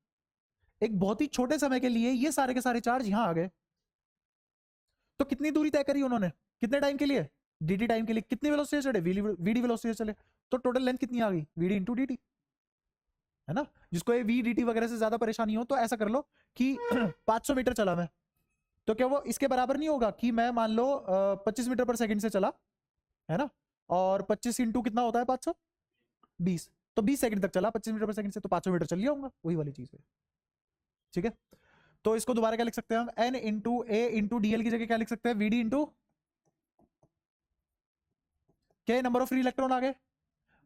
[SPEAKER 1] एक बहुत ही छोटे समय के लिए ये सारे के सारे चार्ज यहां आ गए, तो कितनी दूरी तय करी उन्होंने, कितने टाइम के लिए, dt टाइम के लिए। कितनी वेलोसिटी से चले, vd वेलोसिटी से चले, तो टोटल लेंथ कितनी आ गई, vd इंटू dt, है ना। जिसको ये v dt वगैरह से ज्यादा परेशानी हो तो ऐसा कर लो कि 500 मीटर चला मैं, तो क्या वो इसके बराबर नहीं होगा कि मैं मान लो 25 मीटर पर सेकंड से चला, है ना, और 25 इंटू कितना होता है 500, 20, तो 20 सेकंड तक चला 25 मीटर पर सेकंड से, तो 500 मीटर चल लिया होगा, वही वाली चीज है। ठीक है, तो इसको दोबारा क्या लिख सकते हैं हम, n इंटू ए इंटू डीएल की जगह क्या लिख सकते हैं, vd इंटू क्या, नंबर ऑफ फ्री इलेक्ट्रॉन आ गए।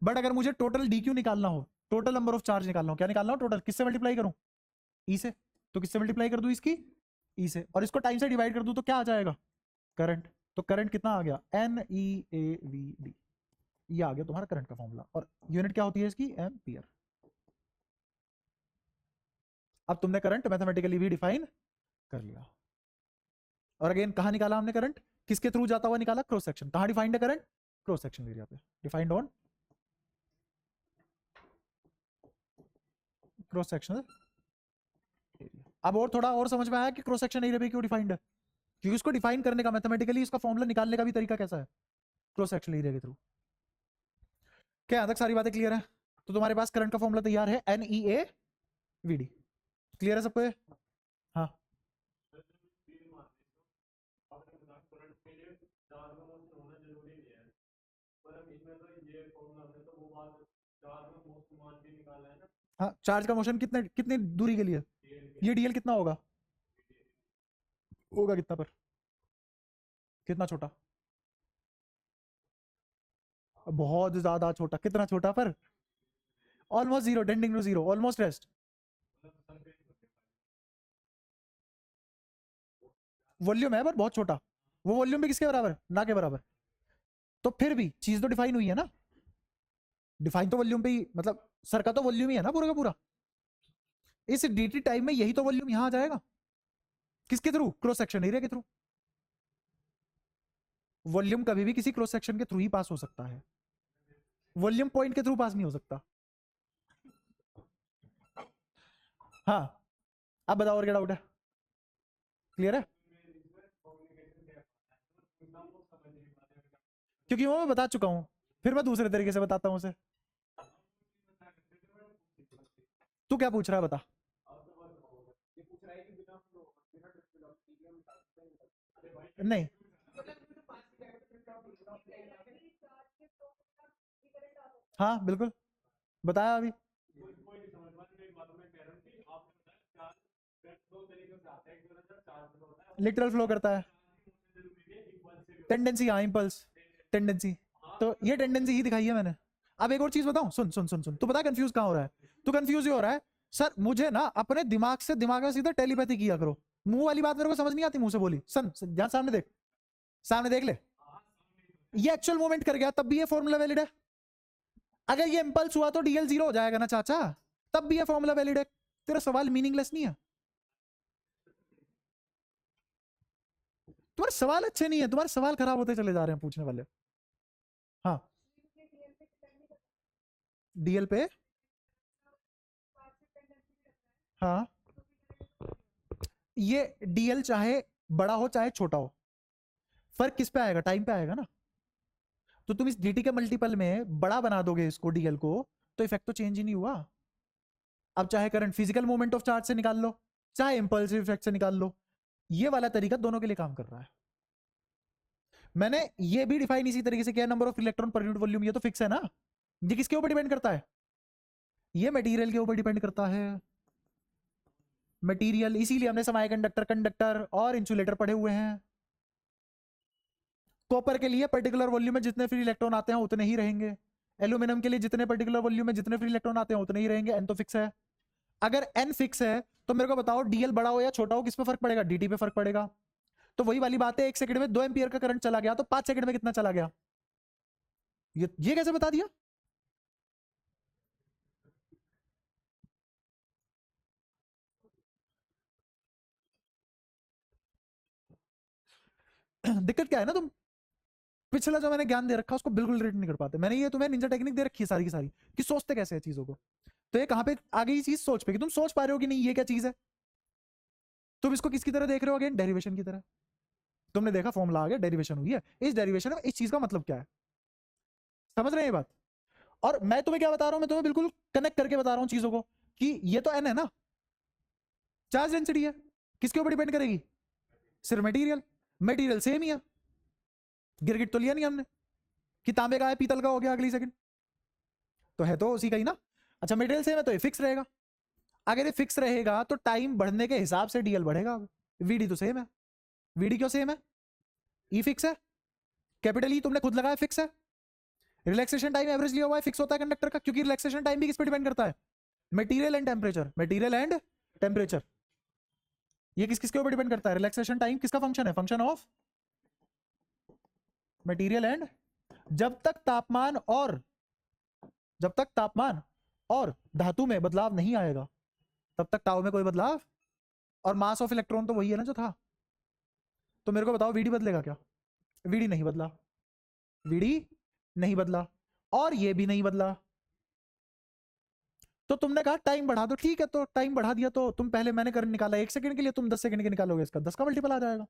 [SPEAKER 1] बट अगर मुझे टोटल dq निकालना हो, टोटल नंबर ऑफ चार्ज निकालना हो, क्या निकालना हो टोटल, किससे मल्टीप्लाई करूं, ई से, तो किससे मल्टीप्लाई कर दूं इसकी, ई से, और इसको टाइम से डिवाइड कर दूं तो क्या आ जाएगा, करंट। तो करंट कितना आ गया, n e a v d, ये आ गया तुम्हारा करंट का फॉर्मूला, और यूनिट क्या होती है इसकी, एम्पियर। अब तुमने करंट मैथमेटिकली भी डिफाइन कर लिया। और अगेन कहां निकाला हमने करंट, किसके थ्रू जाता हुआ निकाला, क्रॉस सेक्शन। कहां डिफाइंड है करंट, क्रॉस सेक्शन एरिया पे defined on cross sectional area. अब और थोड़ा और समझ में आया कि क्रॉस सेक्शन एरिया पे क्यों डिफाइंड है, क्योंकि उसको डिफाइन करने का मैथमेटिकली इसका फॉर्मूला निकालने का भी तरीका कैसा है, क्रॉस सेक्शन एरिया के थ्रू। क्या यहां तक सारी बातें क्लियर है, तो तुम्हारे पास करंट का फॉर्मूला तैयार है, n e a v d, clear है सबको ये? हाँ हाँ, चार्ज का मोशन कितने कितनी दूरी के लिए, ये डीएल कितना होगा, होगा कितना पर, कितना छोटा, बहुत ज्यादा छोटा, कितना छोटा पर, almost zero, tending to zero, almost rest. Volume है पर बहुत छोटा, वो वॉल्यूम भी किसके बराबर, ना के बराबर। तो फिर भी चीज तो डिफाइन हुई है ना, डिफाइन तो वॉल्यूम पे ही, मतलब सर का तो वॉल्यूम ही है ना पूरा का पूरा। इस dt टाइम में यही तो वॉल्यूम यहां आ जाएगा, किसके थ्रू, क्रॉस सेक्शन एरिया के थ्रू। वॉल्यूम कभी भी किसी क्रॉस सेक्शन के थ्रू ही पास हो सकता है, वॉल्यूम पॉइंट के थ्रू पास नहीं हो सकता। हाँ, अब बताओ और क्या डाउट है, क्लियर है, क्योंकि वो मैं बता चुका हूं, फिर मैं दूसरे तरीके से बताता हूं उसे। तू क्या पूछ रहा है बता, नहीं हाँ बिल्कुल, बताया अभी, लिटरल फ्लो करता है, टेंडेंसी, हाँ इम्पल्स, टेंडेंसी, तो ये टेंडेंसी ही दिखाई है मैंने। अब एक और चीज बताऊं, सुन सुन सुन सुन, तू पता कंफ्यूज कहां हो रहा है, तू कंफ्यूज ही हो रहा है, सर मुझे ना अपने दिमाग से, दिमाग में सीधा टेलीपैथी किया करो, मुंह वाली बात मेरे को समझ नहीं आती मुंह से बोली, सन ध्यान सामने देख, सामने देख ले, ये एक्चुअल मूवमेंट कर गया तब भी ये फॉर्मूला वैलिड है, अगर ये इंपल्स हुआ तो डीएल जीरो हो जाएगा ना चाचा, तब भी ये फॉर्मूला वैलिड है, तेरा सवाल मीनिंगलेस नहीं है, तुम्हारे सवाल अच्छे नहीं है, तुम्हारे सवाल खराब होते चले जा रहे हैं पूछने वाले। हाँ, डीएल पे, हाँ, ये डीएल चाहे बड़ा हो चाहे छोटा हो, फर्क किस पे आएगा, टाइम पे आएगा ना। तो तुम इस dt के मल्टीपल में बड़ा बना दोगे इसको डीएल को, तो इफेक्ट तो चेंज ही नहीं हुआ। अब चाहे current physical movement of charge से निकाल लो, चाहे इंपल्सिव इफेक्ट से निकाल लो, ये वाला तरीका दोनों के लिए काम कर रहा है। मैंने ये भी डिफाइन इसी तरीके से किया, number of electron per unit volume, ये तो फिक्स है ना, ये किसके ऊपर डिपेंड करता है, ये मटेरियल के ऊपर डिपेंड करता है, मटेरियल, इसीलिए हमने समाई कंडक्टर, कंडक्टर और इंसुलेटर पढ़े हुए हैं। कॉपर के लिए पर्टिकुलर वॉल्यूम में जितने फ्री इलेक्ट्रॉन आते हैं उतने ही रहेंगे, एल्यूमिनियम के लिए जितने पर्टिकुलर वॉल्यूम में जितने फ्री इलेक्ट्रॉन आते हैं उतने ही रहेंगे, एन तो फिक्स है। अगर एन फिक्स है तो मेरे को बताओ डीएल बड़ा हो या छोटा हो किस पे फर्क पड़ेगा, डीटी पे फर्क पड़ेगा। तो वही वाली बात है, 1 सेकंड में 2 एम्पियर का करंट चला गया तो 5 सेकंड में कितना चला गया, ये कैसे बता दिया। दिक्कत क्या है ना, तुम पिछला जो मैंने ज्ञान दे रखा उसको बिल्कुल रिलेट नहीं कर पाते। मैंने ये तुम्हें निंजा टेक्निक दे रखी है सारी की सारी कि सोचते कैसे है चीजों को। तो ये कहां पे आ गई चीज? सोच पे, कि तुम सोच पा रहे हो कि नहीं ये क्या चीज है। तुम इसको किसकी तरह देख रहे हो? अगेन डेरिवेशन की तरह। तुमने देखा फॉर्मूला आ गया, डेरिवेशन हुई है, इस डेरिवेशन में इस चीज का मतलब क्या है। समझ रहे हैं ये बात? और मैं तुम्हें क्या बता रहा हूं, मैं तुम्हें बिल्कुल कनेक्ट करके बता रहा हूं चीजों को कि ये तो एन है ना, चार्ज डेंसिटी है, किसके ऊपर डिपेंड करेगी? सिर्फ मटेरियल। मटेरियल सेम ही है, गिरगिट तो लिया नहीं हमने कि तांबे का है पीतल का हो गया अगली सेकंड, तो है तो उसी का ही ना। अच्छा मटेरियल सेम है तो ये फिक्स रहेगा। अगर ये फिक्स रहेगा तो टाइम बढ़ने के हिसाब से डीएल बढ़ेगा। वीडी तो सेम है। वीडी क्यों सेम है? ई फिक्स है, कैपिटल ई तुमने खुद लगाया फिक्स है। रिलैक्सेशन टाइम एवरेज लिया हुआ है, फिक्स होता है कंडक्टर का, क्योंकि रिलैक्सेशन टाइम भी किस पे डिपेंड करता है? Material and temperature. Material and temperature ये किस किसके ऊपर डिपेंड करता है? रिलैक्सेशन टाइम किसका फंक्शन है? Function of material and. जब तक तापमान और धातु में बदलाव नहीं आएगा तब तक टाउ में कोई बदलाव, और मास ऑफ इलेक्ट्रॉन तो वही है ना जो था। तो मेरे को बताओ वीडी बदलेगा क्या? वीडी नहीं बदला, वीडी नहीं बदला, और ये भी नहीं बदला। तो तुमने कहा टाइम बढ़ा दो, ठीक है, तो टाइम बढ़ा दिया तो तुम पहले मैंने करंट निकाला 1 सेकंड के लिए, तुम 10 सेकंड के निकालोगे, इसका 10 का मल्टीपल आ जाएगा।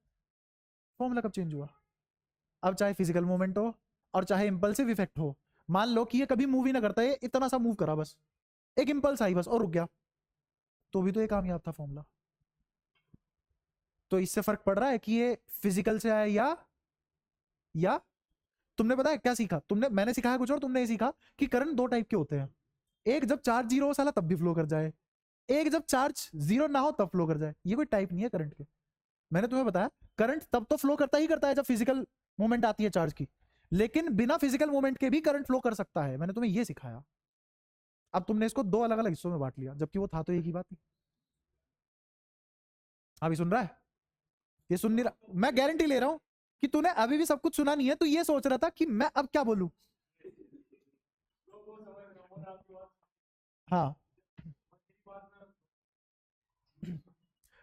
[SPEAKER 1] फॉर्मूला कब चेंज हुआ? अब चाहे फिजिकल मूवमेंट हो और चाहे इंपल्सिव इफेक्ट हो, मान लो कि ये कभी मूव ही ना करता, ये इतना सा मूव करा बस, एक इंपल्स आई बस और रुक गया, तो भी तो ये कामयाब था फॉर्मूला। तो इससे फर्क पड़ रहा है कि ये फिजिकल से आया या तुमने पता है क्या सीखा? मैंने सिखाया कुछ और, तुमने ये सीखा कि करंट 2 टाइप के होते हैं। एक जब चार्ज 0 हो साला तब भी फ्लो कर जाए, एक जब चार्ज 0 ना हो तब फ्लो कर जाए। ये कोई टाइप नहीं है करंट के। मैंने तुम्हें बताया करंट तब तो फ्लो करता ही करता है जब फिजिकल मूवमेंट आती है चार्ज की, लेकिन बिना फिजिकल मूवमेंट के भी करंट फ्लो कर सकता है। मैंने तुम्हें ये सिखाया। अब तुमने इसको 2 अलग अलग हिस्सों में बांट लिया, जबकि वो था तो एक ही बात थी। अभी सुन रहा है? ये सुन नहीं रहा? मैं गारंटी ले रहा हूं कि तूने अभी भी सब कुछ सुना नहीं है, तो ये सोच रहा था कि मैं अब क्या बोलूं। हाँ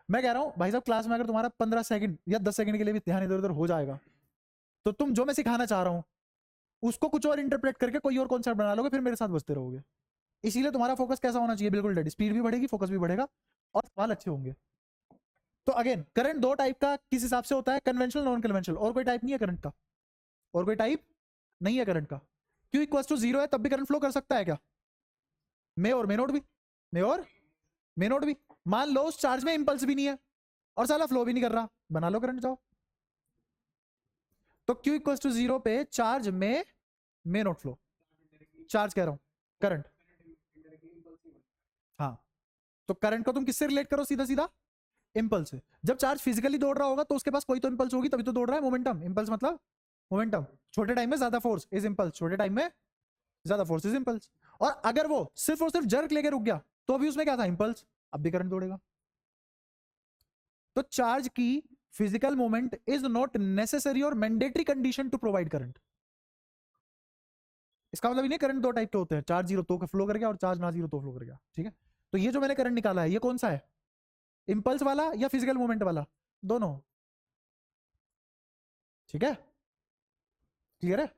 [SPEAKER 1] मैं कह रहा हूं भाई साहब, क्लास में अगर तुम्हारा 15 सेकंड या 10 सेकंड के लिए भी ध्यान इधर उधर हो जाएगा, तो तुम जो मैं सिखाना चाह रहा हूं उसको कुछ और इंटरप्रेट करके कोई और कॉन्सेप्ट बना लोगे, फिर मेरे साथ बचते रहोगे। इसीलिए तुम्हारा फोकस कैसा होना चाहिए? बिल्कुल डेड, स्पीड भी बढ़ेगी, फोकस भी बढ़ेगा, और सवाल अच्छे होंगे। तो अगेन करंट 2 टाइप का किस हिसाब से होता है? Conventional, non conventional. और कोई टाइप नहीं है करंट का, और कोई टाइप नहीं है करंट का। क्यू इक्वल टू 0 है तब भी करंट फ्लो कर सकता है क्या? मे और मे नोट भी, मे और मे नोट भी। मान लो उस चार्ज में इंपल्स भी नहीं है और साला फ्लो भी नहीं कर रहा, बना लो करंट, जाओ। तो Q इक्वल टू 0 पे चार्ज में मे नोट फ्लो, चार्ज कह रहा हूं, करंट। हाँ तो करंट को तुम किससे रिलेट करो? सीधा सीधा इंपल्स से। जब चार्ज फिजिकली दौड़ रहा होगा तो उसके पास कोई तो इंपल्स होगी, तभी तो दौड़ रहा है। मोमेंटम, इंपल्स मतलब मोमेंटम। छोटे टाइम में ज्यादा फोर्स इज इंपल्स, छोटे टाइम में ज्यादा फोर्स इज इंपल्स। और अगर वो सिर्फ और सिर्फ जर्क लेके रुक गया तो अभी उसमें क्या था? इंपल्स। अब भी करंट दौड़ेगा। तो चार्ज की physical movement is not necessary और mandatory condition to provide current. इसका मतलब नहीं करंट 2 टाइप के होते हैं, चार्ज 0 तो फ्लो कर गया और चार्ज ना 0 तो फ्लो कर गया, ठीक है। तो ये जो मैंने करंट निकाला है ये कौन सा है? इंपल्स वाला या फिजिकल मूवमेंट वाला? दोनों, ठीक है। क्लियर है?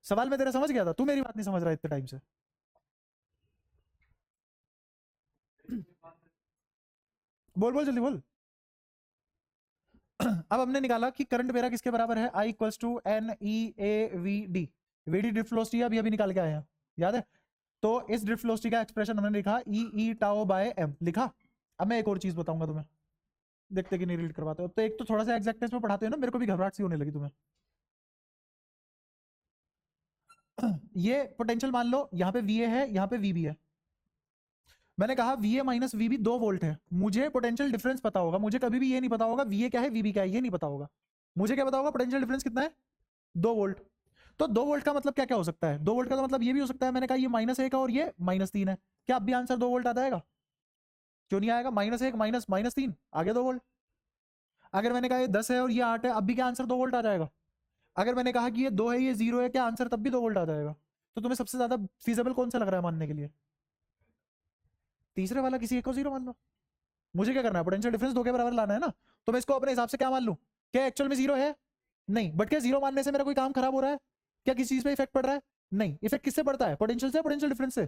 [SPEAKER 1] सवाल मैं तेरा समझ गया था, तू मेरी बात नहीं समझ रहा इतने टाइम से। बोल बोल जल्दी बोल। अब हमने निकाला कि करंट मेरा किसके बराबर है? I equals to n e a v d. V d drift velocity अभी अभी निकाल के आए हैं, याद है? तो इस ड्रिफ्ट वेलोसिटी का एक्सप्रेशन हमने लिखा ई टाउ बाय एम लिखा। अब मैं एक और चीज बताऊंगा तुम्हें, देखते कि नहीं रिलेट करवाते हो। तो एक तो थोड़ा सा एग्जैक्टनेस में पढ़ाते हो ना, मेरे को भी घबराहट सी होने लगी तुम्हें। ये पोटेंशियल मान लो यहाँ पे वी है, यहाँ पे वी है। मैंने कहा VA माइनस VB 2 वोल्ट है। मुझे पोटेंशियल डिफरेंस पता होगा, मुझे कभी भी ये नहीं पता होगा VA क्या है VB क्या है, ये नहीं पता होगा। मुझे क्या पता होगा? पोटेंशियल डिफरेंस कितना है? 2 वोल्ट। तो 2 वोल्ट का मतलब क्या क्या हो सकता है? 2 वोल्ट का तो मतलब ये भी हो सकता है, मैंने कहा ये -1 है और ये -3 है। क्या अब भी आंसर 2 वोल्ट आ जाएगा? क्यों नहीं आएगा? -1 माइनस -3 आ गया 2 वोल्ट। अगर मैंने कहा ये 10 है और ये 8 है, अब भी क्या आंसर 2 वोल्ट आ जाएगा? अगर मैंने कहा कि ये 2 है ये 0 है, क्या आंसर तब भी 2 वोल्ट आ जाएगा? तो तुम्हें सबसे ज्यादा फीजेबल कौन सा लग रहा है मानने के लिए? तीसरे वाला, किसी एक को 0 मान लो। मुझे क्या करना है? पोटेंशियल डिफरेंस 2 के बराबर लाना है ना। तो मैं इसको अपने हिसाब से क्या मान लूं? क्या एक्चुअल में 0 है? नहीं, बट क्या जीरो मानने से मेरा कोई काम खराब हो रहा है? क्या किसी चीज पे इफेक्ट पड़ रहा है? नहीं। इफेक्ट किससे पड़ता है? पोटेंशियल से, पोटेंशियल डिफरेंस से।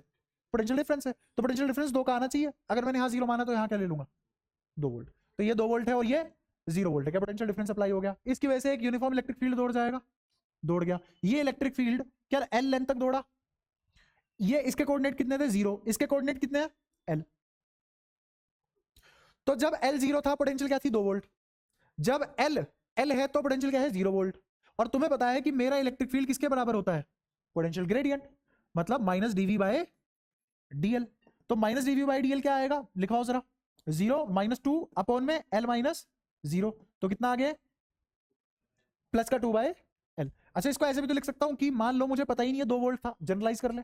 [SPEAKER 1] पोटेंशियल डिफरेंस है, तो पोटेंशियल डिफरेंस 2 का आना चाहिए। अगर मैंने यहाँ 0 माना तो यहाँ क्या ले लूंगा? 2 वोल्ट। तो ये 2 वोल्ट है और ये 0 वोल्ट है। क्या पोटेंशियल डिफरेंस अप्लाई हो गया? इसकी वजह से एक यूनिफॉर्म इलेक्ट्रिक फील्ड दौड़ जाएगा, दौड़ गया। ये इलेक्ट्रिक फील्ड क्या एल लेंथ तक दौड़ा? ये इसके कोऑर्डिनेट कितने थे? 0। इसके कोऑर्डिनेट कितने हैं? एल। तो जब एल 0 था पोटेंशियल क्या थी? 2 वोल्ट। जब एल है तो पोटेंशियल क्या है? 0 वोल्ट। और तुम्हें पता है कि मेरा इलेक्ट्रिक फील्ड किसके बराबर होता है? पोटेंशियल ग्रेडियंट, मतलब माइनस डीवी बाय डीएल। तो माइनस डीवी बाय डीएल क्या आएगा? लिखाओ जरा। 0 माइनस 2 अपॉन में एल माइनस 0, तो कितना आ गया? प्लस का 2 बाय एल। अच्छा, इसको ऐसे भी तो लिख सकता हूं कि मान लो मुझे पता ही नहीं है 2 वोल्ट था, जनरलाइज कर ले,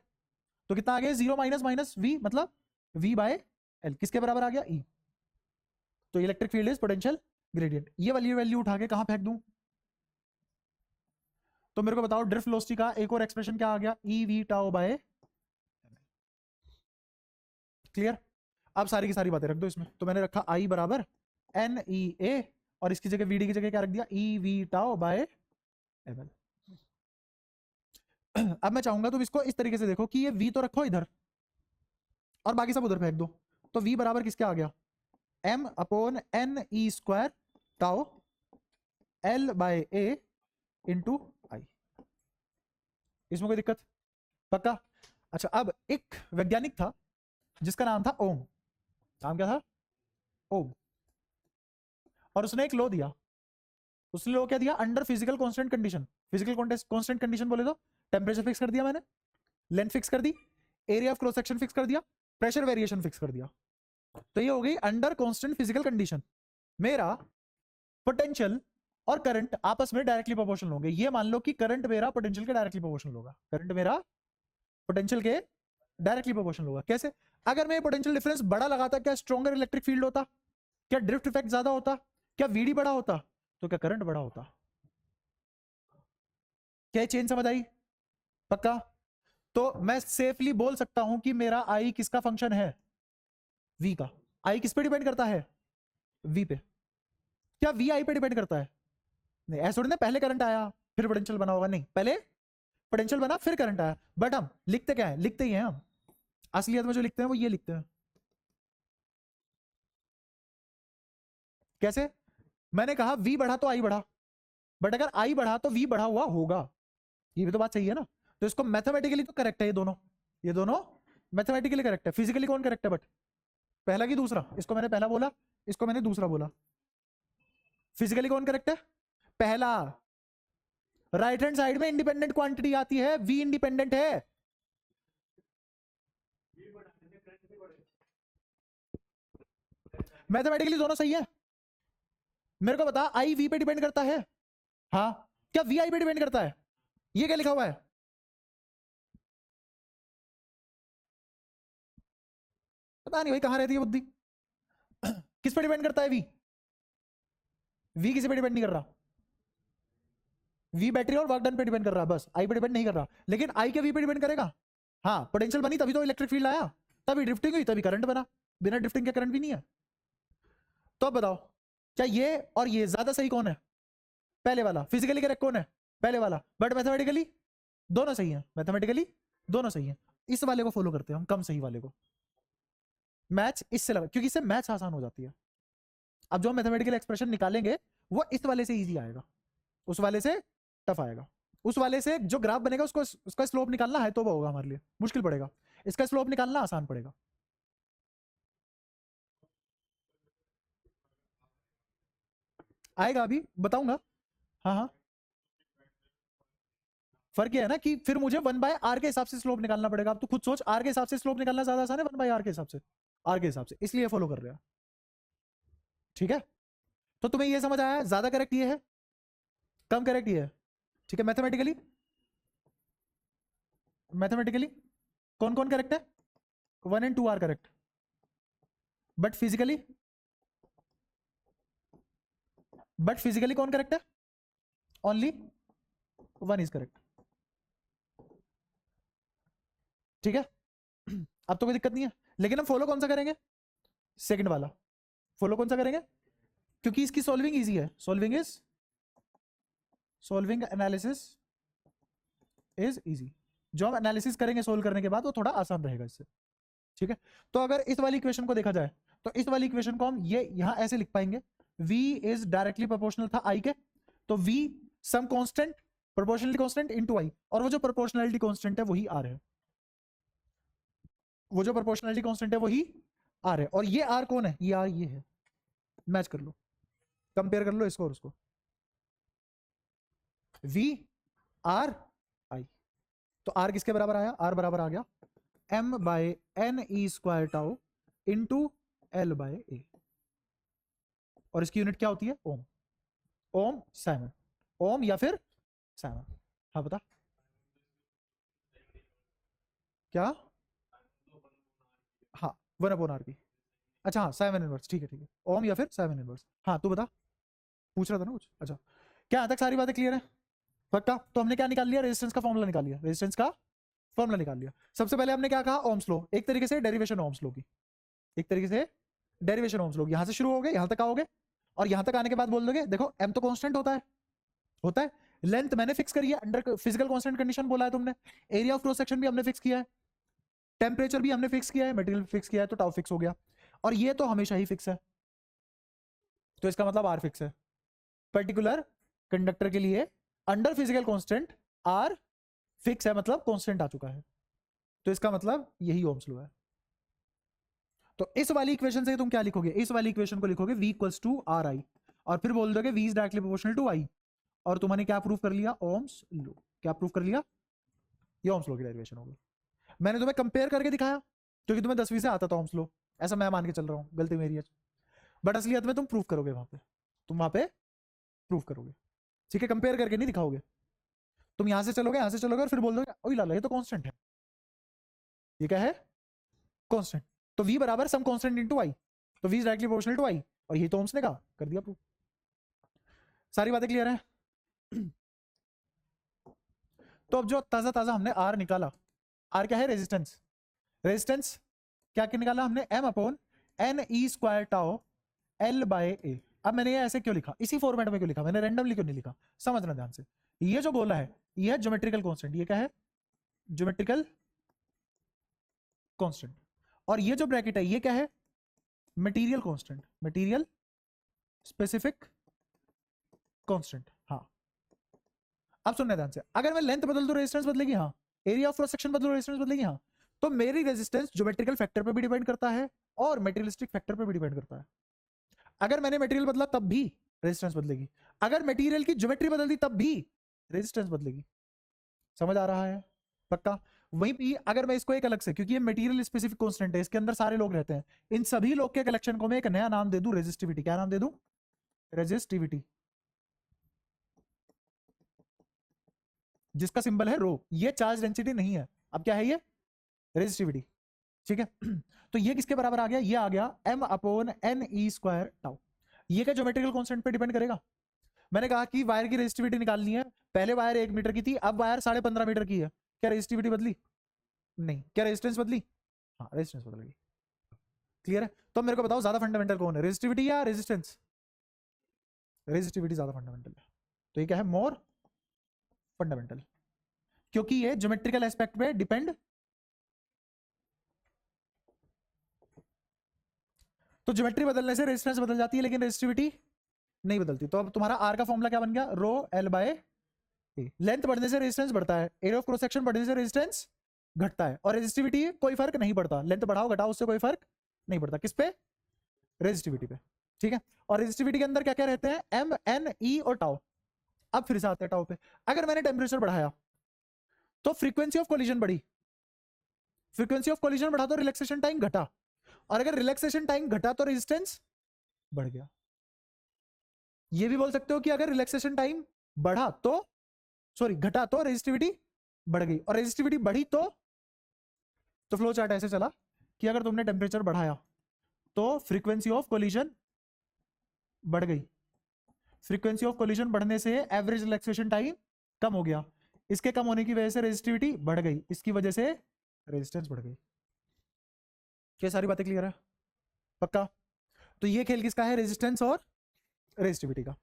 [SPEAKER 1] तो कितना आ गया? 0 माइनस माइनस वी, मतलब वी बाय एल। किसके बराबर आ गया? ई। तो electric field is potential gradient. ये वाली वैल्यू उठा के कहां फेंक दूं? तो मेरे को बताओ, ड्रिफ्ट वेलोसिटी का एक और एक्सप्रेशन क्या आ गया? E v tau by. Clear? अब सारी की सारी बातें रख दो इसमें। तो मैंने रखा आई बराबर एन ई ए, और इसकी जगह वीडी की जगह क्या रख दिया? E v tau by m l. अब मैं चाहूंगा तुम इसको इस तरीके से देखो कि ये v तो रखो इधर और बाकी सब उधर फेंक दो। तो v बराबर किसके आ गया? m upon N E square tau l by a into I. इसमें कोई दिक्कत? पक्का? अच्छा, अब एक वैज्ञानिक था जिसका नाम था ओम। नाम क्या था? ओम। और उसने एक लॉ दिया। उसने लॉ क्या दिया? Under physical constant condition. Physical constant condition बोले तो टेम्परेचर फिक्स कर दिया मैंने, लेंथ फिक्स कर दी, area of cross section fix कर दिया, प्रेशर वेरिएशन फिक्स कर दिया। तो ये हो गई अंडर कांस्टेंट फिजिकल कंडीशन। मेरा पोटेंशियल और करंट आपस में डायरेक्टली प्रोपोर्शनल होंगे। ये मान लो कि करंट मेरा पोटेंशियल के डायरेक्टली प्रोपोर्शनल होगा। करंट मेरा पोटेंशियल के डायरेक्टली प्रोपोर्शनल होगा। कैसे? अगर मैं पोटेंशियल डिफरेंस बड़ा लगाता, क्या स्ट्रॉन्गर इलेक्ट्रिक फील्ड होता? क्या ड्रिफ्ट इफेक्ट ज्यादा होता? क्या वीडी बड़ा होता? तो क्या करंट बड़ा होता? क्या चेंज समझ आई? पक्का? तो मैं सेफली बोल सकता हूं कि मेरा आई किसका फंक्शन है? वी का। आई किस पे डिपेंड करता है? वी पे। क्या वी आई पे डिपेंड करता है? नहीं। ऐसा थोड़ी ना पहले करंट आया फिर पोटेंशियल बना होगा। नहीं, पहले पोटेंशियल बना फिर करंट आया। बट हम लिखते क्या है? लिखते ही हैं हम। असलियत में जो लिखते हैं वो ये लिखते हैं। कैसे? मैंने कहा वी बढ़ा तो आई बढ़ा, बट अगर आई बढ़ा तो वी बढ़ा हुआ होगा। ये भी तो बात सही है ना? तो इसको मैथमेटिकली तो करेक्ट है ये दोनों मैथमेटिकली करेक्ट है। फिजिकली कौन करेक्ट है? बट पहला की दूसरा? इसको मैंने पहला बोला, इसको मैंने दूसरा बोला। फिजिकली कौन करेक्ट है? पहला। राइट हैंड साइड में इंडिपेंडेंट क्वांटिटी आती है, वी इंडिपेंडेंट है। मैथमेटिकली दोनों सही है। मेरे को बता, आई वी पे डिपेंड करता है? हाँ। क्या वी आई पे डिपेंड करता है? ये क्या लिखा हुआ है? पता नहीं भाई कहां रहती है बुद्धि। किस पे डिपेंड करता है वी? वी किसी पे डिपेंड नहीं कर रहा। वी बैटरी और वर्क डन पे डिपेंड कर रहा है, बस। आई पे डिपेंड नहीं कर रहा। लेकिन आई के वी पे डिपेंड करेगा। हाँ, पोटेंशियल बनी तभी तो इलेक्ट्रिक फील्ड आया, तभी ड्रिफ्टिंग हुई, तभी करंट बना। बिना ड्रिफ्टिंग के करंट भी नहीं है। तो अब बताओ, क्या ये और ये ज्यादा सही कौन है? पहले वाला। फिजिकली करेक्ट कौन है? पहले वाला। बट मैथमेटिकली दोनों सही है। मैथमेटिकली दोनों सही है। इस वाले को फॉलो करते हैं हम, कम सही वाले को। मैच इससे लगा, क्योंकि इससे मैच आसान हो जाती है। अब जो हम मैथमेटिकल एक्सप्रेशन निकालेंगे वो इस वाले से इजी आएगा, उस वाले से टफ आएगा। उस वाले से जो ग्राफ बनेगा उसको, उसका स्लोप निकालना है तो वो होगा हमारे लिए मुश्किल पड़ेगा, इसका स्लोप निकालना आसान पड़ेगा। आएगा, अभी बताऊंगा। हाँ हाँ। फर्क ये है ना कि फिर मुझे 1/r के हिसाब से स्लोप निकालना पड़ेगा। अब तू खुद सोच, r के हिसाब से स्लोप निकालना ज्यादा आसान है 1/r के हिसाब से? r के हिसाब से, इसलिए फॉलो कर रहे हैं। ठीक है? तो तुम्हें ये समझ आया ज्यादा करेक्ट ये है, कम करेक्ट ये है? ठीक है। मैथमेटिकली, मैथमेटिकली कौन कौन करेक्ट है? 1 and 2 are correct. But physically, कौन करेक्ट है? Only 1 is correct. ठीक है? अब तो कोई दिक्कत नहीं है। लेकिन हम फॉलो कौन सा करेंगे? सेकंड वाला। फॉलो कौन सा करेंगे? क्योंकि इसकी सॉल्विंग इजी है। Solving is solving analysis is easy. जो हम एनालिसिस करेंगे सोल्व करने के बाद वो थोड़ा आसान रहेगा इससे, ठीक है। तो अगर इस वाली इक्वेशन को देखा जाए तो इस वाली इक्वेशन को हम ये यहां ऐसे लिख पाएंगे, v इज डायरेक्टली प्रोपोर्शनल था i के, तो v some constant proportionality constant into i, और वो जो प्रोपोर्शनलिटी कांस्टेंट है वही r है, वो जो प्रोपोर्शनलिटी कांस्टेंट है वही r है। और ये r कौन है? ये r ये है। मैच कर लो, कंपेयर कर लो इसको और उसको, v r i। तो r किसके बराबर आया? r बराबर आ गया m by n e square tau into l by a, और इसकी यूनिट क्या होती है? ओम। ओम साइमन, ओम या फिर साइमन। हाँ बता क्या? हाँ 1/r की। अच्छा हाँ साइमन इनवर्स, ठीक है ठीक है, ओम या फिर साइमन इनवर्स। हाँ तू बता, पूछ रहा था ना कुछ? अच्छा क्या यहाँ तक सारी बातें क्लियर है? पक्का? तो हमने क्या निकाल लिया? रेजिस्टेंस का फॉर्मूला निकाल लिया, रेजिस्टेंस का फॉर्मूला निकाल लिया। सबसे पहले हमने क्या कहा? ओम्स लॉ, एक तरीके से डेरिवेशन ओम्स लॉ की, एक तरीके से डेरिवेशन ओम्स लॉ। यहां से शुरू हो गए, यहां तक आओगे, और यहां तक आने के बाद बोल दोगे देखो m तो कांस्टेंट होता है, लेंथ मैंने फिक्स करी है अंडर फिजिकल कांस्टेंट कंडीशन बोला है तुमने, एरिया ऑफ क्रॉस सेक्शन भी हमने फिक्स किया है, टेम्परेचर भी हमने फिक्स किया है, मटेरियल फिक्स किया है, तो टाउ फिक्स हो गया, और ये तो हमेशा ही फिक्स है, तो इसका मतलब आर फिक्स है। पर्टिकुलर कंडक्टर के लिए under physical constant r fix है, मतलब कांस्टेंट आ चुका है, तो इसका मतलब यही ओम्स लॉ है। तो इस वाली इक्वेशन से तुम क्या लिखोगे? इस वाली इक्वेशन को लिखोगे v equals to r i, और फिर बोल दोगे v is directly proportional to i, और तुमने क्या प्रूव कर लिया? Ohm's law. क्या प्रूव कर लिया? ये ओम्स लॉ की डेरिवेशन होगी। मैंने तुम्हें कंपेयर करके दिखाया क्योंकि तुम्हें 10वीं से आता था ओम्स लॉ, ऐसा मैं मान के चल रहा हूँ, गलती मेरी है, बट असलियत में तुम प्रूव करोगे वहां पे, तुम वहां पे प्रूव करोगे, ठीक है, कंपेयर करके नहीं दिखाओगे। तुम यहां से चलोगे, यहां से चलोगे, और फिर बोल दोगे ओए लाला ये तो कांस्टेंट है, ये क्या है? कांस्टेंट। तो v बराबर सम कांस्टेंट इनटू i, तो v is directly proportional to i, और ये तो ओम्स ने कहा, कर दिया प्रूव। सारी बातें क्लियर है? तो अब जो ताजा ताजा हमने r निकाला, r क्या है? रेजिस्टेंस। रेजिस्टेंस क्या क्या निकाला हमने? m upon n e square tau l by a। अब मैंने ये ऐसे क्यों लिखा, इसी फॉर्मेट में क्यों लिखा, मैंने रैंडमली क्यों नहीं लिखा? समझना ध्यान से, ये जो गोला है ये है ज्योमेट्रिकल कांस्टेंट, ये क्या है? Geometrical constant. और ये जो ब्रैकेट है ये क्या है? Material constant, material specific constant. हाँ अब सुनने ध्यान से, अगर मैं लेंथ बदल दूं रेजिस्टेंस बदलेगी, हाँ, एरिया ऑफ क्रॉस सेक्शन बदलूं रेजिस्टेंस बदलेगी, हाँ, तो मेरी रेजिस्टेंस ज्योमेट्रिकल फैक्टर पे भी डिपेंड करता है और मटेरियलिस्टिक फैक्टर पे भी डिपेंड करता है। अगर मैंने मटेरियल बदला तब भी रेजिस्टेंस बदलेगी, अगर मटेरियल की ज्योमेट्री बदल दी तब भी रेजिस्टेंस बदलेगी। समझ आ रहा है? पक्का? वहीं पे अगर मैं इसको एक अलग से, क्योंकि ये मटेरियल स्पेसिफिक कांस्टेंट है, इसके अंदर सारे लोग रहते हैं, इन सभी लोग के कलेक्शन को मैं एक नया नाम दे दूं, रेजिस्टिविटी। क्या नाम दे दूं? रेजिस्टिविटी, जिसका सिंबल है रो। ये चार्ज डेंसिटी नहीं है, अब क्या है ये? रेजिस्टिविटी, ठीक है। तो ये किसके बराबर आ गया? ये आ गया m upon n e square tau. ये क्या ज्योमेट्रिकल कांस्टेंट पे डिपेंड करेगा? मैंने कहा कि वायर की रेजिस्टिविटी निकालनी है, पहले वायर 1 मीटर की थी, अब वायर 15.5 मीटर की है, क्या रेजिस्टिविटी बदली? नहीं। क्या रेजिस्टेंस बदली? हाँ रेजिस्टेंस बदल गई। क्लियर है? तो मेरे को बताओ ज्यादा फंडामेंटल कौन है, रेजिस्टिविटी या रेजिस्टेंस? रेजिस्टिविटी ज्यादा फंडामेंटल है, तो ये क्या है? मोर फंडामेंटल, क्योंकि ये ज्योमेट्रिकल एस्पेक्ट पे डिपेंड। तो ज्योमेट्री बदलने से रेजिस्टेंस बदल जाती है लेकिन रेजिस्टिविटी नहीं बदलती। तो अब तुम्हारा आर का फॉर्मूला क्या बन गया? Rho L by A. Length बढ़ने से रेजिस्टेंस बढ़ता है, एरिया ऑफ क्रॉस सेक्शन बढ़ने से रेजिस्टेंस घटता है, और रेजिस्टिविटी कोई फर्क नहीं पड़ता, लेंथ बढ़ाओ घटाओ उससे कोई फर्क नहीं पड़ता। किस पे? रेजिस्टिविटी पे, ठीक है। और रेजिस्टिविटी के अंदर क्या क्या रहते हैं? एम एन ई और टाउ। अब फिर से आते हैं टाउ पे। अगर मैंने टेम्परेचर बढ़ाया तो फ्रीक्वेंसी ऑफ कोलिजन बढ़ी, फ्रीक्वेंसी ऑफ कोलिजन बढ़ा तो रिलैक्सेशन टाइम घटा, और अगर रिलैक्सेशन टाइम घटा तो रेजिस्टेंस बढ़ गया। ये भी बोल सकते हो कि अगर रिलैक्सेशन टाइम बढ़ा तो, सॉरी घटा तो रेजिस्टिविटी बढ़ गई, और रेजिस्टिविटी बढ़ी तो फ्लो चार्ट ऐसे चला कि अगर तुमने टेम्परेचर बढ़ाया तो फ्रीक्वेंसी ऑफ कोलिजन बढ़ गई, फ्रीक्वेंसी ऑफ कोलिजन बढ़ने से एवरेज रिलैक्सेशन टाइम कम हो गया, इसके कम होने की वजह से रेजिस्टिविटी बढ़ गई, इसकी वजह से रेजिस्टेंस बढ़ गई। क्या सारी बातें क्लियर है? पक्का? तो ये खेल किसका है? रेजिस्टेंस और रेजिस्टिविटी का।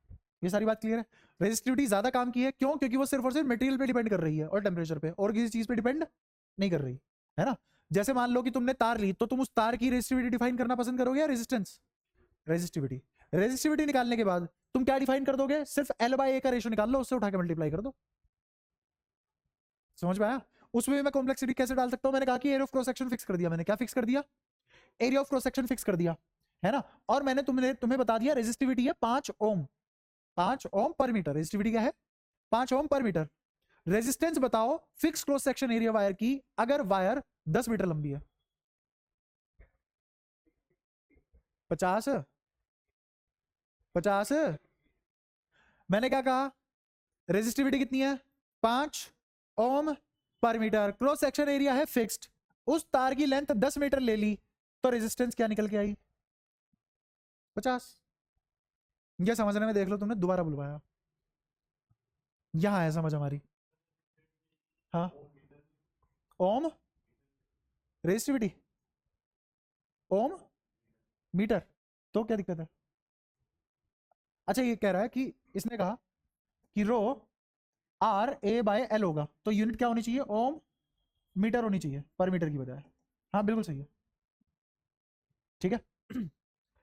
[SPEAKER 1] ये सारी बात क्लियर है। रेजिस्टिविटी ज्यादा काम की है, क्यों? क्योंकि वो सिर्फ और सिर्फ मटेरियल पे डिपेंड कर रही है और टेम्परेचर पे, और किसी चीज पे डिपेंड नहीं कर रही है ना। जैसे मान लो कि तुमने तार ली, तो तुम उस तार की रेजिस्टिविटी डिफाइन करना पसंद करोगे या रेजिस्टेंस? रेजिस्टिविटी। रेजिस्टिविटी निकालने के बाद तुम क्या डिफाइन कर दोगे? सिर्फ L/A का रेशियो निकाल लो, उससे उठा के मल्टीप्लाई कर दो। समझ में आया? उसमें मैं कॉम्प्लेक्सिटी कैसे डाल सकता हूं? मैंने कहा कि area of cross section fix कर दिया। मैंने क्या फिक्स कर दिया? Area of cross section fix कर दिया, है ना। और मैंने तुम्हें बता दिया रेजिस्टिविटी है 5 ओम, 5 ओम पर मीटर। रेजिस्टिविटी क्या है? 5 ओम पर मीटर। रेजिस्टेंस बताओ fix cross section area wire की, अगर वायर 10 मीटर लंबी है। 50 50। मैंने क्या कहा? रेजिस्टिविटी कितनी है? 5 ओम पर मीटर। क्रॉस सेक्शन एरिया है फिक्स्ड। उस तार की लेंथ 10 मीटर ले ली, तो रेजिस्टेंस क्या निकल के आई? 50। ये समझने में देख लो, तुमने दोबारा बुलवाया, यहां है समझ हमारी। हाँ, ओम रेजिस्टिविटी, ओम मीटर, तो क्या दिक्कत है? अच्छा, ये कह रहा है कि इसने कहा कि रो RA/L होगा, तो यूनिट क्या होनी चाहिए? ओम मीटर होनी चाहिए, पर मीटर की बजाय। हाँ बिल्कुल सही है, ठीक है।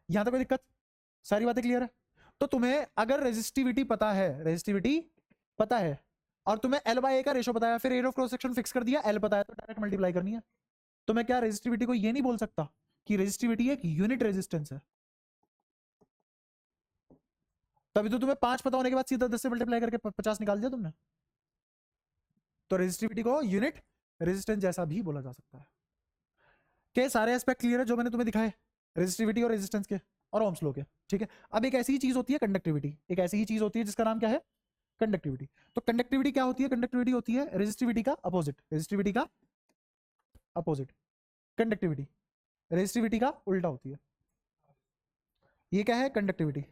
[SPEAKER 1] यहां तक कोई दिक्कत? सारी बातें क्लियर है? तो तुम्हें अगर रेजिस्टिविटी पता है, रेजिस्टिविटी पता है, और तुम्हें L/A का रेशो पता है, फिर area of cross section fix कर दिया, L पता है, तो डायरेक्ट मल्टीप्लाई करनी है। तो मैं क्या रेजिस्टिविटी को ये नहीं बोल सकता कि रेजिस्टिविटी एक यूनिट रेजिस्टेंस है? तभी तो तुम्हें 5 पता होने के बाद सीधा 10 से मल्टीप्लाई करके 50 निकाल दिया तुमने। तो रेजिस्टिविटी को यूनिट रेजिस्टेंस जैसा भी बोला जा सकता है। के सारे एस्पेक्ट क्लियर है जो मैंने तुम्हें दिखाए रेजिस्टिविटी और रेजिस्टेंस के और ओम्स लॉ के, ठीक है। अब एक ऐसी ही चीज होती है कंडक्टिविटी, एक ऐसी ही चीज होती है जिसका नाम क्या है? कंडक्टिविटी। तो कंडक्टिविटी क्या होती है? कंडक्टिविटी होती है रेजिस्टिविटी का अपोजिट, रेजिस्टिविटी का अपोजिट। कंडक्टिविटी रेजिस्टिविटी का उल्टा होती है। ये क्या है? कंडक्टिविटी।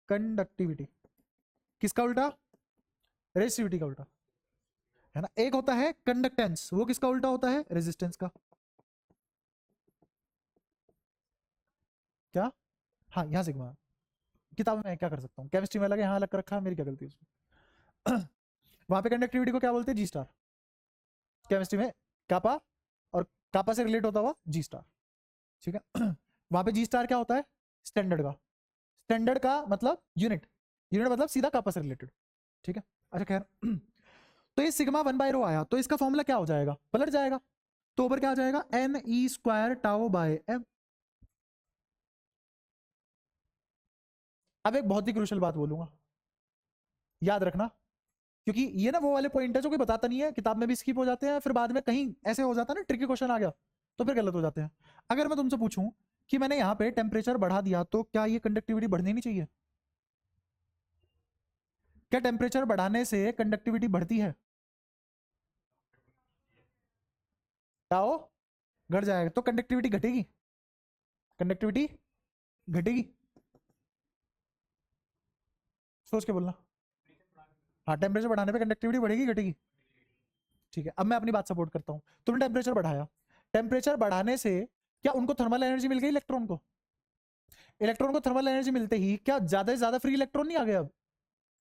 [SPEAKER 1] कंडक्टिविटी किसका उल्टा? रेजिस्टिविटी का उल्टा, है ना। एक होता है कंडक्टेंस, वो किसका उल्टा होता है? रेजिस्टेंस का। क्या? हाँ, यहां सिग्मा। किताब में क्या कर सकता हूँ, केमिस्ट्री में अलग है, यहाँ अलग कर रखा है, मेरी क्या गलती है उसमें? वहां पे कंडक्टिविटी को क्या बोलते हैं? जी स्टार। केमिस्ट्री में कापा, और कापा से रिलेट होता हुआ जी स्टार, ठीक है। वहां पे जी स्टार क्या होता है? स्टैंडर्ड का। स्टैंडर्ड का मतलब यूनिट, यूनिट मतलब सीधा कापा से रिलेटेड, ठीक है। अच्छा खैर, तो ये सिग्मा 1/ρ आया, तो इसका फॉर्मूला क्या हो जाएगा? पलट जाएगा, तो ऊपर क्या आ जाएगा? NE² τ/m। अब एक बहुत ही क्रूशियल बात बोलूंगा, याद रखना, क्योंकि ये ना वो वाले पॉइंट है जो कोई बताता नहीं है, किताब में भी स्किप हो जाते हैं, फिर बाद में कहीं ऐसे हो जाता है ना, ट्रिकी क्वेश्चन आ गया तो फिर गलत हो जाते हैं। अगर मैं तुमसे पूछूं कि मैंने यहाँ पे टेम्परेचर बढ़ा दिया, तो क्या ये कंडक्टिविटी बढ़नी नहीं चाहिए? क्या टेम्परेचर बढ़ाने से कंडक्टिविटी बढ़ती है? ताओ घट जाएगा, तो कंडक्टिविटी घटेगी, कंडक्टिविटी घटेगी। सोच के बोलना। हाँ, टेम्परेचर बढ़ाने पे कंडक्टिविटी बढ़ेगी घटेगी? ठीक है, अब मैं अपनी बात सपोर्ट करता हूँ। तुमने टेम्परेचर बढ़ाया, टेम्परेचर बढ़ाने से क्या उनको थर्मल एनर्जी मिल गई? इलेक्ट्रॉन को, इलेक्ट्रॉन को थर्मल एनर्जी मिलते ही क्या ज्यादा से ज्यादा फ्री इलेक्ट्रॉन नहीं आ गए? अब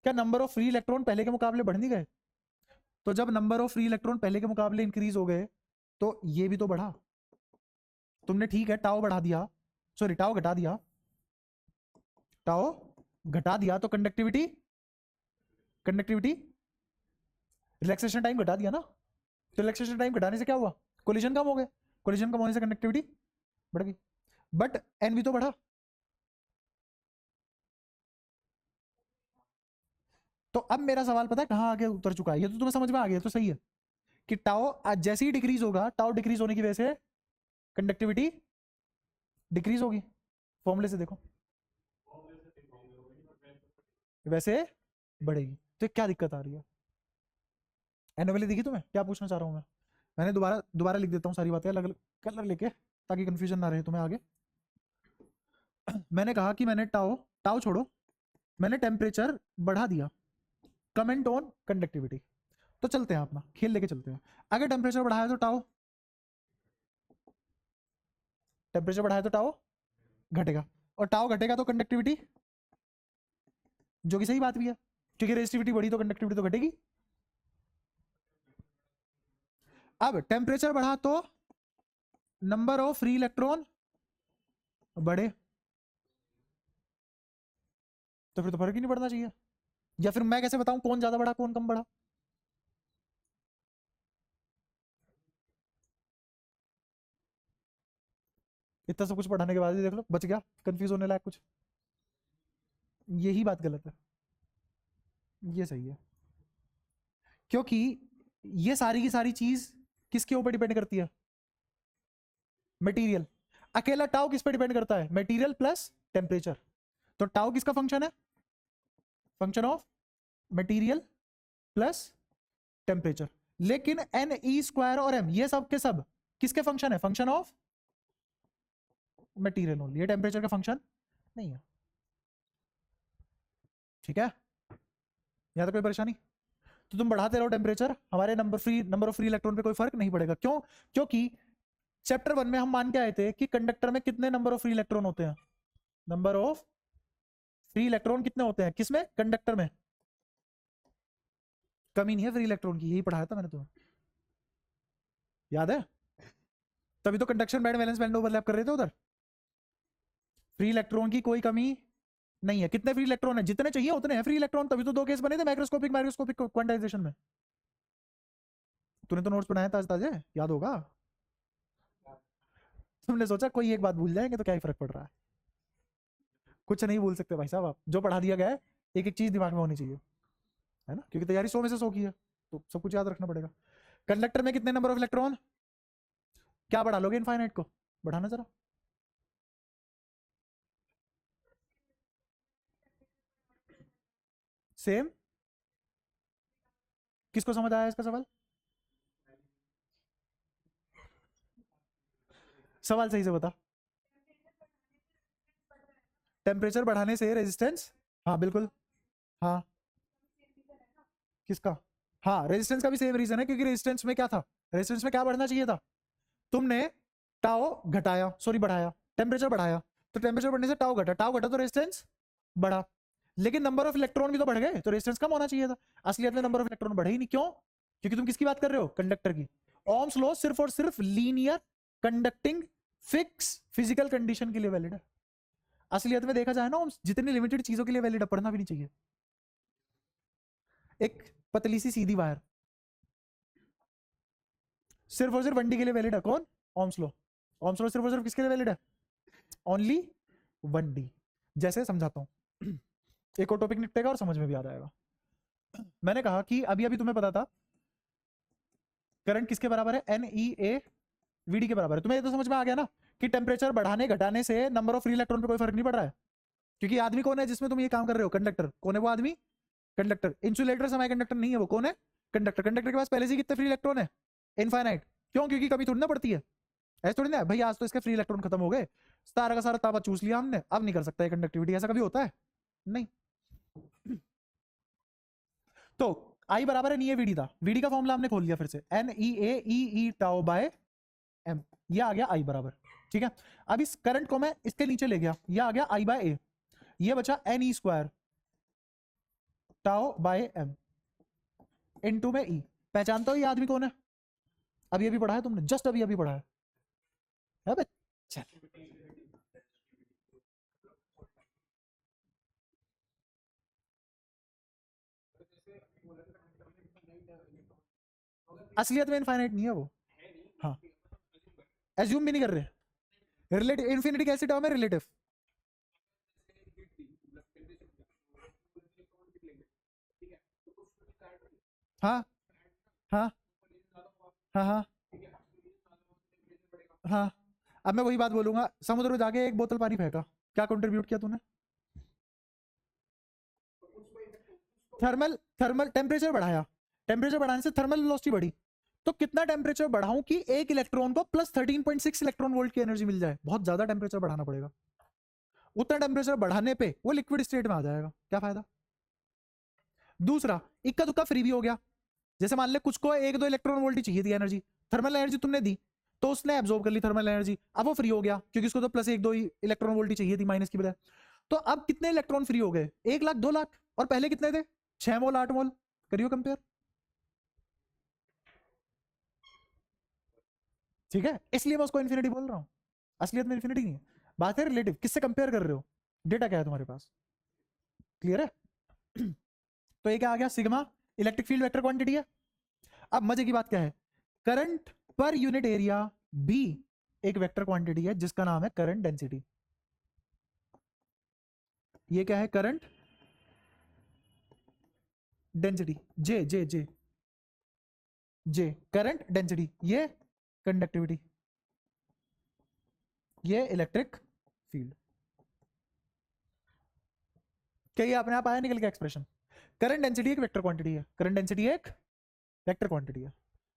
[SPEAKER 1] क्या नंबर ऑफ फ्री इलेक्ट्रॉन पहले के मुकाबले बढ़ नहीं गए? तो जब नंबर ऑफ फ्री इलेक्ट्रॉन पहले के मुकाबले इंक्रीज हो गए, तो ये भी तो बढ़ा। तुमने ठीक है टाओ बढ़ा दिया, सॉरी टाओ घटा दिया, टाओ घटा दिया, तो कंडक्टिविटी, कंडक्टिविटी रिलैक्सेशन टाइम घटा दिया ना। तो रिलैक्सेशन टाइम घटाने से क्या हुआ? कोलिजन कम हो गए, कोलिजन कम होने से कंडक्टिविटी बढ़ गई, बट एन भी तो बढ़ा। तो अब मेरा सवाल पता है कहां आगे उतर चुका है? ये तो तुम्हें समझ में आ गया, तो सही है कि टाओ जैसे ही डिक्रीज होगा, टाओ डिक्रीज होने की वजह से कंडक्टिविटी डिक्रीज होगी। फॉर्मूले से देखो, वैसे बढ़ेगी। तो क्या दिक्कत आ रही है? एनोवेली दिखी तुम्हें? क्या पूछना चाह रहा हूं मैं? मैंने दोबारा दोबारा लिख देता हूँ सारी बातें अलग अलग कलर लेके, ताकि कंफ्यूजन ना रहे तुम्हें आगे। मैंने कहा कि मैंने टाओ, टाओ छोड़ो, मैंने टेम्परेचर बढ़ा दिया, कमेंट ऑन कंडक्टिविटी। तो चलते हैं अपना खेल लेके चलते हैं। अगर टेम्परेचर बढ़ाया तो टाओ, टेम्परेचर बढ़ाया तो टाओ घटेगा, और टाओ घटेगा तो कंडक्टिविटी जो कि सही बात भी है, क्योंकि रेजिस्टिविटी बढ़ी तो कंडक्टिविटी तो घटेगी। अब टेम्परेचर बढ़ा तो नंबर ऑफ फ्री इलेक्ट्रॉन बढ़े, तो फिर तो फर्क ही नहीं पड़ना चाहिए। या फिर मैं कैसे बताऊं कौन ज्यादा बढ़ा कौन कम बढ़ा? इतना सब कुछ पढ़ाने के बाद भी देख लो बच गया, कंफ्यूज होने लायक कुछ, यही बात गलत है, ये सही है। क्योंकि ये सारी की सारी चीज किसके ऊपर डिपेंड करती है? मटेरियल। अकेला टाउ किस पे डिपेंड करता है? Material plus temperature. तो टाउ किसका फंक्शन है? Function of material plus temperature. लेकिन एन ई स्क्वायर और एम ये सब के सब किसके फंक्शन है? फंक्शन ऑफ मटेरियल ओनली, ये टेम्परेचर का फंक्शन नहीं है। ठीक है, यहां तक कोई परेशानी? तो तुम बढ़ाते रहो टेम्परेचर, हमारे नंबर ऑफ फ्री इलेक्ट्रॉन पे कोई फर्क नहीं पड़ेगा। क्यों? क्योंकि चैप्टर 1 में हम मान के आए थे कि कंडक्टर में कितने नंबर ऑफ फ्री इलेक्ट्रॉन होते हैं? नंबर ऑफ फ्री इलेक्ट्रॉन कितने होते हैं किसमें? कंडक्टर में। कमी नहीं है फ्री इलेक्ट्रॉन की, यही पढ़ाया था मैंने तुम्हें, याद है? तभी तो conduction band valence band overlap कर रहे थे उधर। फ्री इलेक्ट्रॉन की कोई कमी नहीं है। कितने फ्री इलेक्ट्रॉन है? जितने चाहिए उतने हैं फ्री इलेक्ट्रॉन, तभी तो 2 केस बने थे माइक्रोस्कोपिक क्वांटाइजेशन में। तूने तो नोट्स बनाया ताजे ताजे, याद होगा। तुमने सोचा कोई एक बात भूल जाएंगे तो क्या ही फर्क पड़ रहा है? कुछ नहीं भूल सकते भाई साहब आप, जो पढ़ा दिया गया है एक एक चीज दिमाग में होनी चाहिए, है ना? क्योंकि तैयारी 100 में से 100 की है, तो सब कुछ याद रखना पड़ेगा। कंडक्टर में कितने नंबर ऑफ इलेक्ट्रॉन? क्या बढ़ा लोगे इनफाइनाइट को? बढ़ाना जरा। सेम। किसको समझ आया इसका सवाल? सवाल सही से बता। टेम्परेचर बढ़ाने से रेजिस्टेंस, हाँ बिल्कुल, हाँ। किसका? हाँ, रेजिस्टेंस का भी सेम रीजन है, क्योंकि रेजिस्टेंस में क्या था? रेजिस्टेंस में क्या बढ़ना चाहिए था? तुमने टाओ घटाया, सॉरी बढ़ाया, टेम्परेचर बढ़ाया, तो टेम्परेचर बढ़ने से टाओ घटा तो रेजिस्टेंस बढ़ा। लेकिन नंबर ऑफ इलेक्ट्रॉन भी तो बढ़ गए, तो रेजिस्टेंस कम होना चाहिए था। असलियत में नंबर ऑफ इलेक्ट्रॉन बढ़े ही नहीं। क्यों? क्योंकि तुम किसकी बात कर रहे हो? कंडक्टर की। ओम्स लॉ सिर्फ और सिर्फ linear conducting fix physical condition के लिए वैलिड है। असलियत में देखा जाए ना, ओम्स जितनी लिमिटेड चीजों के लिए वैलिड है, पढ़ना भी नहीं चाहिए। एक पतली सी सीधी वायर सिर्फ और सिर्फ 1D के लिए वैलिड है। कौन? Ohm's law. ओम्स लॉ सिर्फ और सिर्फ किसके लिए वैलिड है? Only 1D। जैसे समझाता हूं, एक और टॉपिक निपटेगा और समझ में भी आ जाएगा। मैंने कहा कि अभी अभी तुम्हें पता था करंट किसके बराबर है? NEA VD के बराबर है। तुम्हें ये तो समझ में आ गया ना कि टेम्परेचर बढ़ाने घटाने से नंबर ऑफ फ्री इलेक्ट्रॉन पे कोई फर्क नहीं पड़ रहा है, क्योंकि आदमी कौन है जिसमें तुम ये काम कर रहे हो? कंडक्टर। कौन है वो आदमी? कंडक्टर। इंसुलेटर सेमी कंडक्टर नहीं है, वो कौन है? कंडक्टर। कंडक्टर के पास पहले से कितने फ्री इलेक्ट्रॉन है? इनफाइनाइट। क्यों? क्योंकि कभी थोड़ी ना पड़ती है, ऐसे थोड़ी ना भाई आज तो इसके फ्री इलेक्ट्रॉन खत्म हो गए, सारा का सारा ताबा चूस लिया हमने, अब नहीं कर सकता है कंडक्टिविटी। ऐसा कभी होता है? नहीं। तो आई बराबर है नीए वीडी था, वीडी का फॉर्मूला हमने खोल लिया फिर से, NEA टाउ बाय M, ये आ गया आई बराबर। ठीक है, अब इस करंट को मैं इसके नीचे ले गया, ये आ गया I बाय A, ये बचा NE square tau by M into में E। पहचानता हो ये आदमी कौन है? अभी अभी पढ़ा है तुमने, जस्ट अभी अभी पढ़ा है बे? चल असलियत में इनफाइनाइट नहीं है वो। हाँ, एज्यूम भी नहीं कर रहे। रिलेटिव इन्फिनिटी कैसी टर्म है? रिलेटिव। हाँ हाँ हाँ हाँ हाँ। अब मैं वही बात बोलूंगा, समुद्र में जाके एक बोतल पानी फेंका, क्या कंट्रीब्यूट किया तूने? थर्मल थर्मल टेम्परेचर बढ़ाया, टेम्परेचर बढ़ाने से थर्मल वेलोसिटी बढ़ी, तो कितना टेम्परेचर बढ़ाऊं कि एक इलेक्ट्रॉन को प्लस 13.6 इलेक्ट्रॉन वोल्ट की एनर्जी मिल जाए? बहुत ज्यादा टेम्परेचर बढ़ाना पड़ेगा। उतना टेम्परेचर बढ़ाने पे वो लिक्विड स्टेट में आ जाएगा, क्या फायदा? दूसरा, इक्का दुक्का फ्री भी हो गया। जैसे मान ले कुछ को 1-2 इलेक्ट्रॉन वोल्ट ही चाहिए थी एनर्जी, थर्मल एनर्जी तुमने दी तो उसने एब्जॉर्ब कर ली थर्मल एनर्जी, अब वो फ्री हो गया क्योंकि उसको तो प्लस 1-2 इलेक्ट्रॉन वोल्ट ही चाहिए थी माइनस की बजाय। तो अब कितने इलेक्ट्रॉन फ्री हो गए? 1 लाख 2 लाख। और पहले कितने थे? 6 मोल 8 मोल। करियो कंपेयर। ठीक है, इसलिए मैं उसको इन्फिनिटी बोल रहा हूं, असलियत में इन्फिनिटी नहीं है, बात है रिलेटिव, किससे कंपेयर कर रहे हो, डेटा क्या है तुम्हारे पास। क्लियर है? तो ये क्या आ गया, sigma electric field vector quantity है। अब मजे की बात क्या है, करंट पर यूनिट एरिया बी एक वेक्टर क्वांटिटी है जिसका नाम है करंट डेंसिटी। ये क्या है, current density, J J J J current density, ये कंडक्टिविटी, ये इलेक्ट्रिक फील्ड। क्या ये अपने आप आया निकल के एक्सप्रेशन? करंट डेंसिटी एक वेक्टर क्वांटिटी है, करंट डेंसिटी एक वेक्टर क्वांटिटी है,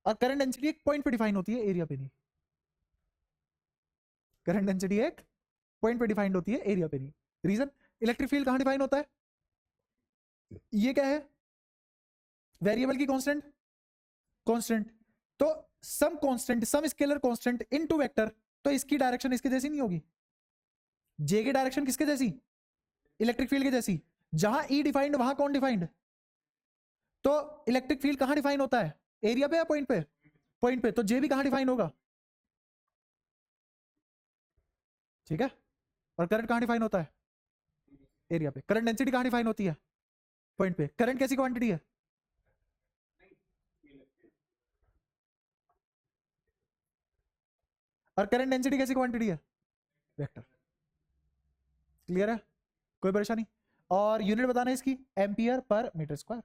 [SPEAKER 1] और करंट डेंसिटी एक पॉइंट पे डिफाइन होती है, एरिया पे नहीं। करंट डेंसिटी एक पॉइंट पे डिफाइंड होती है, एरिया पे नहीं। रीजन, इलेक्ट्रिक फील्ड कहां डिफाइन होता है? ये क्या है, वेरिएबल की कांस्टेंट, कांस्टेंट, तो some constant, some scalar constant into vector, तो इसकी डायरेक्शन इसके जैसी नहीं होगी। जे की डायरेक्शन किसके जैसी? इलेक्ट्रिक फील्ड के जैसी। जहां ई डिफाइंड वहां कौन डिफाइंड? तो इलेक्ट्रिक फील्ड कहां डिफाइन होता है, एरिया पे या पॉइंट पे? पॉइंट पे, तो जे भी कहां डिफाइन होगा? ठीक है, और करंट कहां डिफाइन होता है? एरिया पे। करंट डेंसिटी कहां डिफाइन होती है? पॉइंट पे। करंट कैसी क्वांटिटी है? और करंट डेंसिटी कैसी क्वांटिटी है? वेक्टर। क्लियर है, कोई परेशानी? और यूनिट बताना है इसकी, एम्पियर पर मीटर स्क्वायर।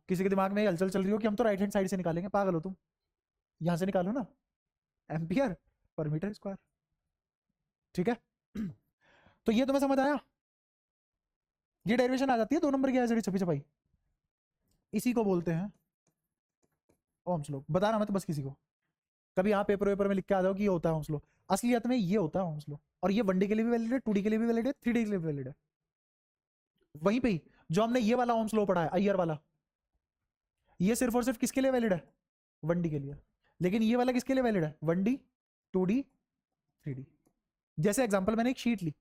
[SPEAKER 1] किसी के दिमाग में हलचल चल रही हो कि हम तो राइट हैंड साइड से निकालेंगे, पागल हो तुम, यहां से निकालो ना, एम्पियर पर मीटर स्क्वायर। ठीक है, तो ये तुम्हें समझ आया, ये डेरिवेशन आ जाती है 2 नंबर की ऐसे छपी छपाई, इसी को बोलते हैं ओम्स लॉ। बताना मत बस किसी को, कभी यहाँ पेपर वेपर में लिख के आ जाओ कि ये होता है ओम्स लॉ, असलियत में ये होता है ओम्स लॉ। और ये 1D के लिए भी वैलिड है, 2D के लिए भी वैलिड है, 3D के लिए भी वैलिड है। वहीं पे ही जो हमने ये वाला ओम्स लॉ पढ़ा है, अय्यर वाला, ये सिर्फ और सिर्फ किसके लिए वैलिड है? 1D के लिए। लेकिन ये वाला किसके लिए वैलिड है? 1D, 2D, 3D। जैसे एग्जांपल, मैंने एक शीट ली,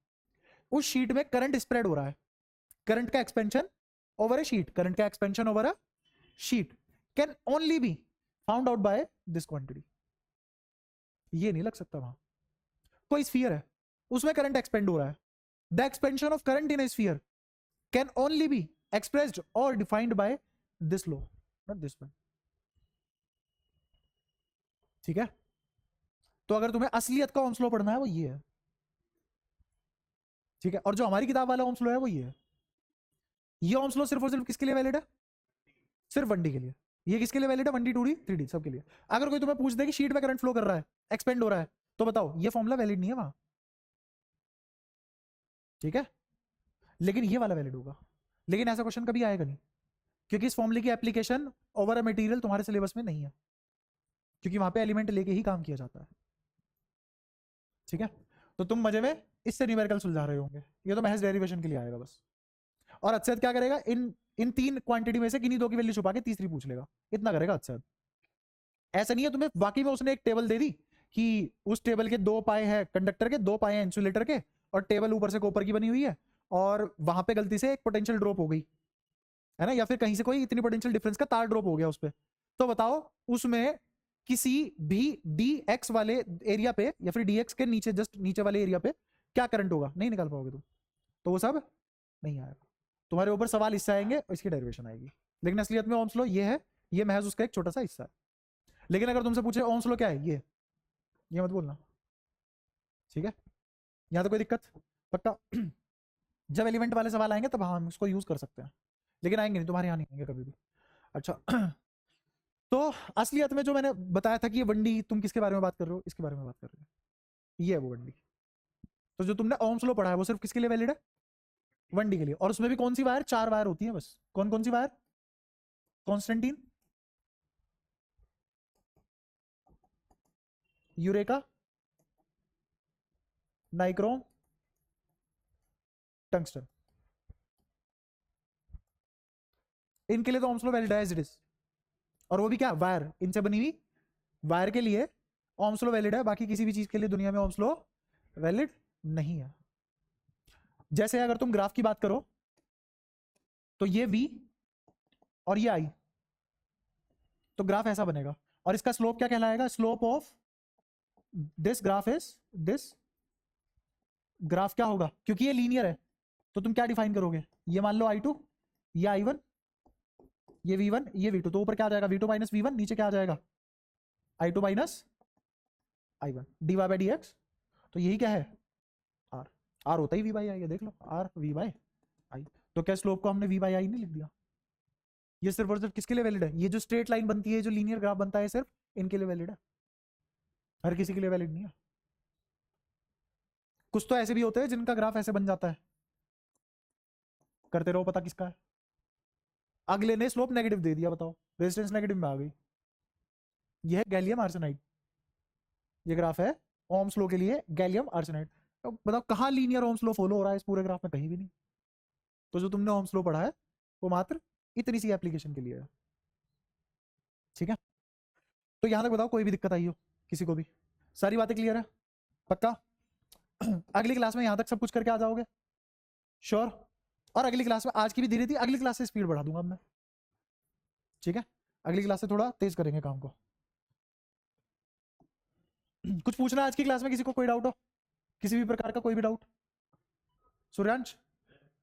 [SPEAKER 1] उस शीट में करंट स्प्रेड हो रहा है, करंट का expansion over a sheet, current का expansion over a sheet can only be found out by this quantity. ये नहीं लग सकता वहां। कोई स्फीयर है, उसमें करंट एक्सपेंड हो रहा है, the expansion of current in a sphere can only be expressed और defined by this law, not this one. ठीक है, तो अगर तुम्हें असलियत का ओम्स लॉ पढ़ना है वो ये है। ठीक है, और जो हमारी किताब वाला ओम्स लॉ है वो ये है। ये ओम्स लॉ सिर्फ और सिर्फ किसके लिए वैलिड है? सिर्फ 1D के लिए। ये किसके लिए वैलिड है? 1D, 2D, 3D, सबके लिए। अगर कोई तुम्हें पूछ दे कि शीट में करंट फ्लो कर रहा है, एक्सपेंड हो रहा है, तो बताओ ये फॉर्मूला वैलिड नहीं है वहां। ठीक है, लेकिन ये वाला वैलिड होगा। लेकिन ऐसा क्वेश्चन कभी आएगा नहीं, क्योंकि इस फॉर्मूले की एप्लीकेशन ओवर अ मटेरियल तुम्हारे सिलेबस में नहीं है, क्योंकि वहां पे एलिमेंट लेके ही काम किया जाता है। ठीक है, तो तुम मजे में इससे न्यूमेरिकल सुलझा रहे होंगे, ये तो महज डेरिवेशन के लिए आएगा बस। और अक्षत क्या करेगा, इन 3 क्वांटिटी में से किन्हीं 2 की वैल्यू छुपा के तीसरी पूछ लेगा, इतना करेगा अक्षत। ऐसा नहीं है तुम्हें वाकई में उसने एक टेबल दे दी कि उस टेबल के 2 पाए हैं कंडक्टर के, 2 पाए हैं इंसुलेटर के, और टेबल ऊपर से कॉपर की बनी हुई है, और वहां पे गलती से एक पोटेंशियल ड्रॉप हो गई है ना, या फिर कहीं से कोई इतनी पोटेंशियल डिफरेंस का तार ड्रॉप हो गया उस पर, तो बताओ उसमें किसी भी डी एक्स वाले एरिया पे या फिर डी एक्स के नीचे, जस्ट नीचे वाले एरिया पे क्या करंट होगा, नहीं निकाल पाओगे तुम, तो वो सब नहीं आएगा। तुम्हारे ऊपर सवाल इससे आएंगे और इसकी डेरिवेशन आएगी। लेकिन असलियत में ओम्स लॉ ये है, ये महज उसका एक छोटा सा हिस्सा है। लेकिन अगर तुमसे पूछे ओम्स लॉ क्या है, ये मत बोलना। ठीक है, यहां तो कोई दिक्कत पक्का? जब एलिमेंट वाले सवाल आएंगे तब हम उसको यूज कर सकते हैं, लेकिन आएंगे नहीं, तुम्हारे यहाँ नहीं आएंगे कभी भी। अच्छा, तो असलियत में जो मैंने बताया था कि ये 1D, तुम किसके बारे में बात कर रहे हो? इसके बारे में बात कर रहे हो, ये है वो 1D। तो जो तुमने ओम्स लॉ पढ़ा है वो सिर्फ किसके लिए वैलिड है? 1D के लिए। और उसमें भी कौन सी वायर? 4 वायर होती है बस। कौन कौन सी wire? Constantan, eureka, nichrome, tungsten. इनके लिए तो ओम्स लॉ वैलिड है एज इट इज, और वो भी क्या, वायर, इनसे बनी हुई वायर के लिए ओम्स लॉ वैलिड है, बाकी किसी भी चीज के लिए दुनिया में ओम्स लॉ वैलिड नहीं है। जैसे अगर तुम ग्राफ की बात करो, तो ये v और ये i, तो ग्राफ ऐसा बनेगा। और इसका स्लोप क्या कहलाएगा? Slope of this graph is this graph क्या होगा? क्योंकि ये लीनियर है तो तुम क्या डिफाइन करोगे? ये मान लो i2, ये i1, ये v1, ये v2, तो ऊपर क्या आ जाएगा? v2 माइनस v1, नीचे क्या आ जाएगा? i2 minus i1 dy by dx। तो यही क्या है? r। r होता ही v बाई आई है, देख लो, r v बाई आई। तो क्या स्लोप को हमने v बाई आई नहीं लिख दिया? ये सिर्फ और सिर्फ किसके लिए वैलिड है? ये जो स्ट्रेट लाइन बनती है, जो लीनियर ग्राफ बनता है, सिर्फ इनके लिए वैलिड है, हर किसी के लिए वैलिड नहीं है। कुछ तो ऐसे भी होते हैं जिनका ग्राफ ऐसे बन जाता है, करते रहो पता किसका है। अगले ने स्लोप नेगेटिव दे दिया, बताओ, रेजिस्टेंस नेगेटिव में आ गई। यह है गैलियम आर्सेनाइड, ये ग्राफ है ओम्स लॉ के लिए गैलियम आर्सेनाइड। तो बताओ कहाँ लीनियर ओम्स लॉ फॉलो हो रहा है इस पूरे ग्राफ में? कहीं भी नहीं। तो जो तुमने ओम्स लॉ पढ़ा है वो मात्र इतनी सी एप्लीकेशन के लिए है, ठीक है? तो यहां तक बताओ कोई भी दिक्कत आई हो किसी को भी? सारी बातें क्लियर है? पक्का? अगली क्लास में यहां तक सब कुछ करके आ जाओगे? श्योर? और अगली क्लास में, आज की भी धीरे धीरे, अगली क्लास से स्पीड बढ़ा दूंगा मैं, ठीक है? अगली क्लास से थोड़ा तेज करेंगे काम को। कुछ पूछना आज की क्लास में किसी को? कोई डाउट हो किसी भी प्रकार का? कोई भी डाउट? सूर्यांश,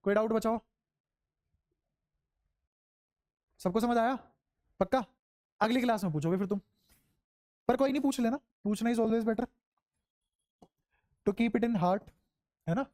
[SPEAKER 1] कोई डाउट बचाओ? सबको समझ आया? पक्का? अगली क्लास में पूछोगे फिर तुम, पर कोई नहीं, पूछ लेना, पूछना is always better to keep it in heart, है ना?